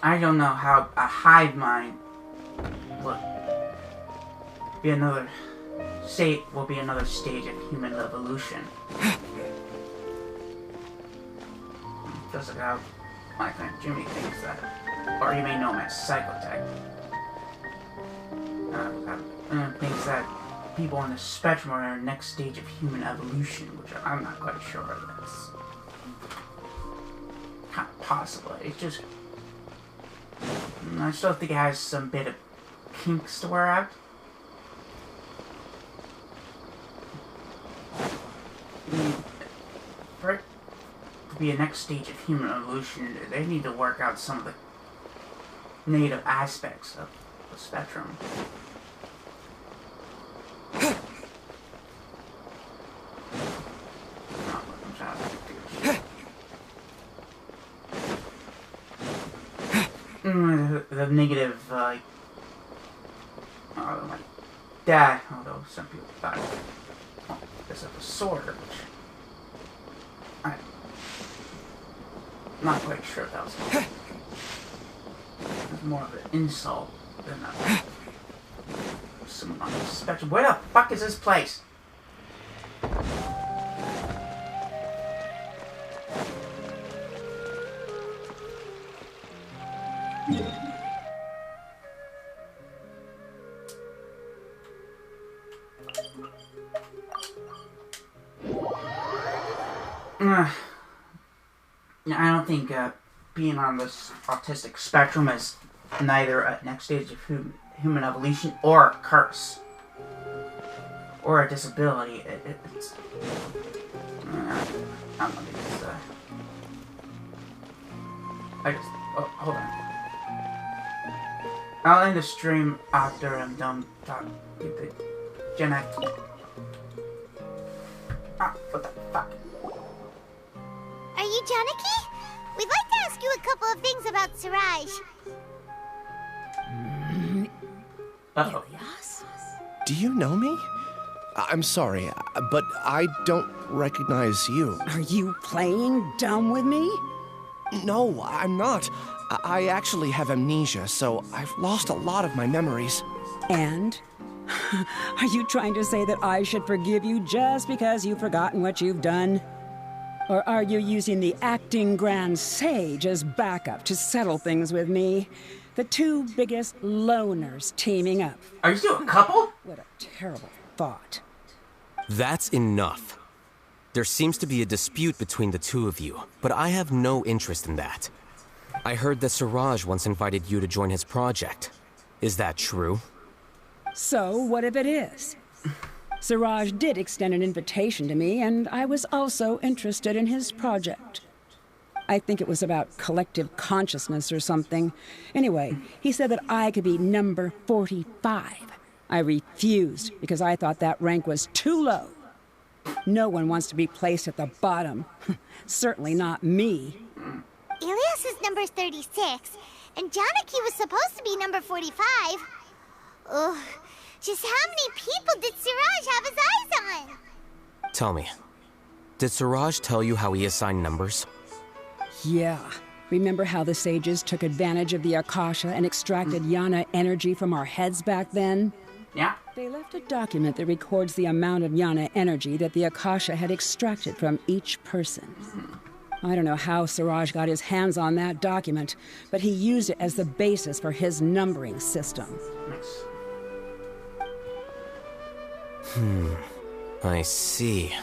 I don't know how a hive mind will be another stage of human evolution. Just like how my friend Jimmy thinks that, or you may know him as Psychotech. Thinks that people on the spectrum are in the next stage of human evolution, which I'm not quite sure that's kind of possible. It's just, I still think it has some bit of kinks to wear out. For it to be a next stage of human evolution, they need to work out some of the negative aspects of the spectrum. The negative, like, my dad, although some people thought, well, this is a sword, which I'm not quite sure if that was more of an insult than someone on the spectrum. Where the fuck is this place? I don't think being on this autistic spectrum is neither a next stage of human evolution or a curse or a disability. It's I don't know. Hold on. I'll end the stream after I'm done talking with the Gen X. What the fuck? Are you Janaki? We'd like to ask you a couple of things about Siraj. Uh-oh. Do you know me? I'm sorry, but I don't recognize you. Are you playing dumb with me? No, I'm not. I actually have amnesia, so I've lost a lot of my memories. And? Are you trying to say that I should forgive you just because you've forgotten what you've done? Or are you using the acting Grand Sage as backup to settle things with me? The two biggest loners teaming up. Are you still a couple? What a terrible thought. That's enough. There seems to be a dispute between the two of you, but I have no interest in that. I heard that Siraj once invited you to join his project. Is that true? So, what if it is? Siraj did extend an invitation to me, and I was also interested in his project. I think it was about collective consciousness or something. Anyway, he said that I could be number 45. I refused because I thought that rank was too low. No one wants to be placed at the bottom. Certainly not me. Ilias is number 36, and Janaki was supposed to be number 45. Ugh. Just how many people did Siraj have his eyes on? Tell me, did Siraj tell you how he assigned numbers? Yeah. Remember how the sages took advantage of the Akasha and extracted Yana energy from our heads back then? Yeah. They left a document that records the amount of Yana energy that the Akasha had extracted from each person. I don't know how Siraj got his hands on that document, but he used it as the basis for his numbering system. I see.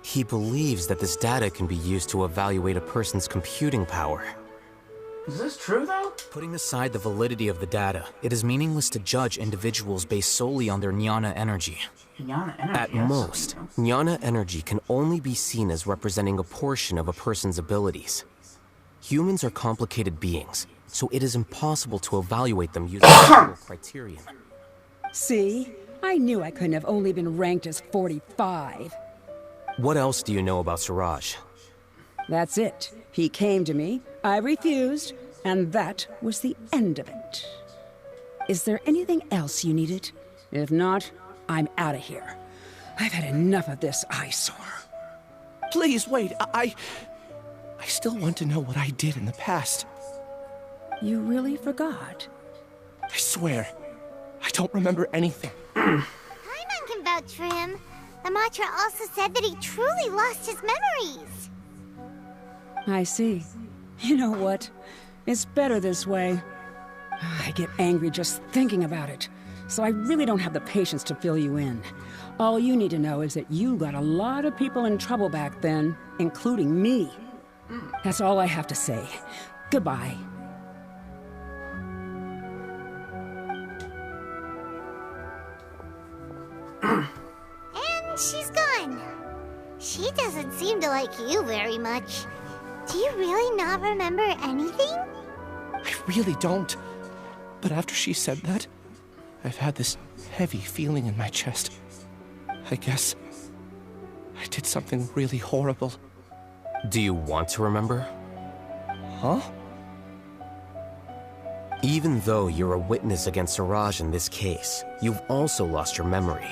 He believes that this data can be used to evaluate a person's computing power. Is this true, though? Putting aside the validity of the data, it is meaningless to judge individuals based solely on their jnana energy. Jnana energy? At most, jnana energy can only be seen as representing a portion of a person's abilities. Humans are complicated beings, so it is impossible to evaluate them using a single criterion. See? I knew I couldn't have only been ranked as 45. What else do you know about Siraj? That's it. He came to me, I refused, and that was the end of it. Is there anything else you needed? If not, I'm out of here. I've had enough of this eyesore. Please, wait. I still want to know what I did in the past. You really forgot? I swear, I don't remember anything. Paimon can vouch for him. The mantra also said that he truly lost his memories. I see. You know what? It's better this way. I get angry just thinking about it, so I really don't have the patience to fill you in. All you need to know is that you got a lot of people in trouble back then, including me. That's all I have to say. Goodbye. And she's gone. She doesn't seem to like you very much. Do you really not remember anything? I really don't. But after she said that, I've had this heavy feeling in my chest. I guess I did something really horrible. Do you want to remember? Huh? Even though you're a witness against Siraj in this case, you've also lost your memory.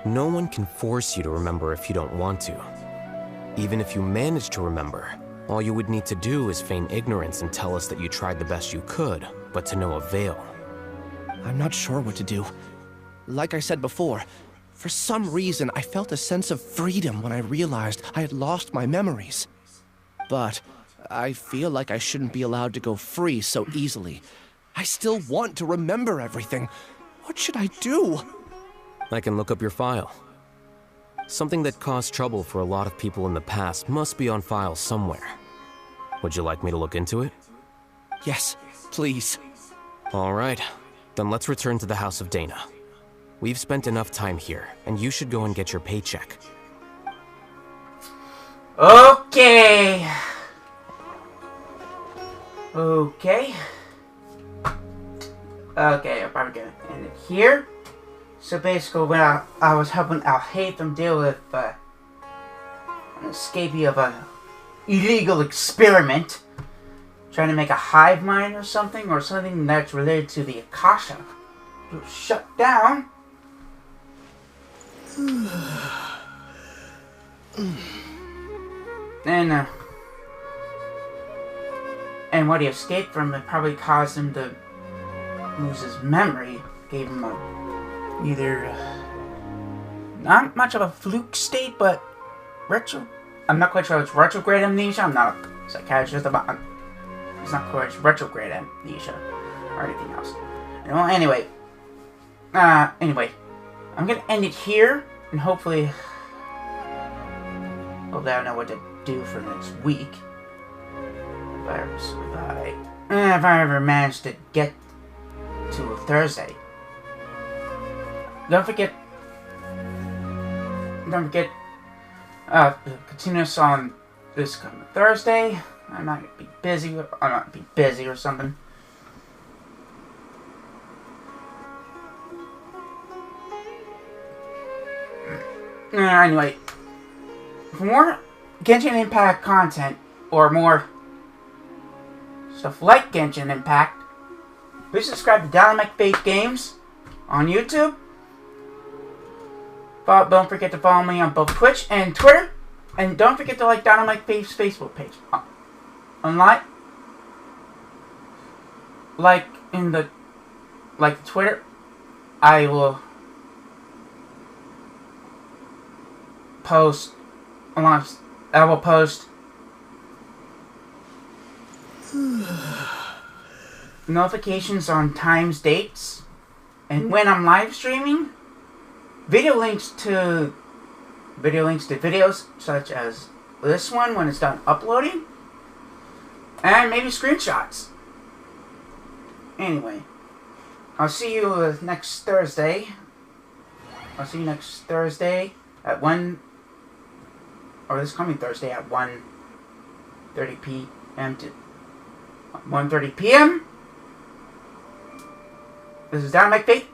No one can force you to remember if you don't want to. Even if you manage to remember, all you would need to do is feign ignorance and tell us that you tried the best you could, but to no avail. I'm not sure what to do. Like I said before, for some reason I felt a sense of freedom when I realized I had lost my memories. But I feel like I shouldn't be allowed to go free so easily. I still want to remember everything. What should I do? I can look up your file. Something that caused trouble for a lot of people in the past must be on file somewhere. Would you like me to look into it? Yes, please. All right. Then let's return to the House of Dana. We've spent enough time here, and you should go and get your paycheck. Okay. Okay, I'm probably gonna end it here. So basically, when I was helping Al-Haytham deal with an escapee of an illegal experiment, trying to make a hive mind or something that's related to the Akasha, it was shut down. And what he escaped from, it probably caused him to lose his memory. Gave him either not much of a fluke state, but I'm not quite sure it's retrograde amnesia. I'm not a psychiatrist about. It's not quite retrograde amnesia or anything else. Well, anyway, I'm gonna end it here, and hopefully I'll know what to do for next week. If I ever manage to get to Thursday. Don't forget, continue us on this coming Thursday. I might be busy or something. Anyway, for more Genshin Impact content, or more stuff like Genshin Impact, please subscribe to dinomecfaith Games on YouTube. Don't forget to follow me on both Twitch and Twitter. And don't forget to like dinomecfaith's Facebook page. Like Twitter, I will post notifications on times, dates, and when I'm live streaming. Video links to videos such as this one when it's done uploading, and maybe screenshots. Anyway, I'll see you next Thursday. At 1, or this coming Thursday at 1:30 p.m. to 1:30 p.m. This is dinomecfaith.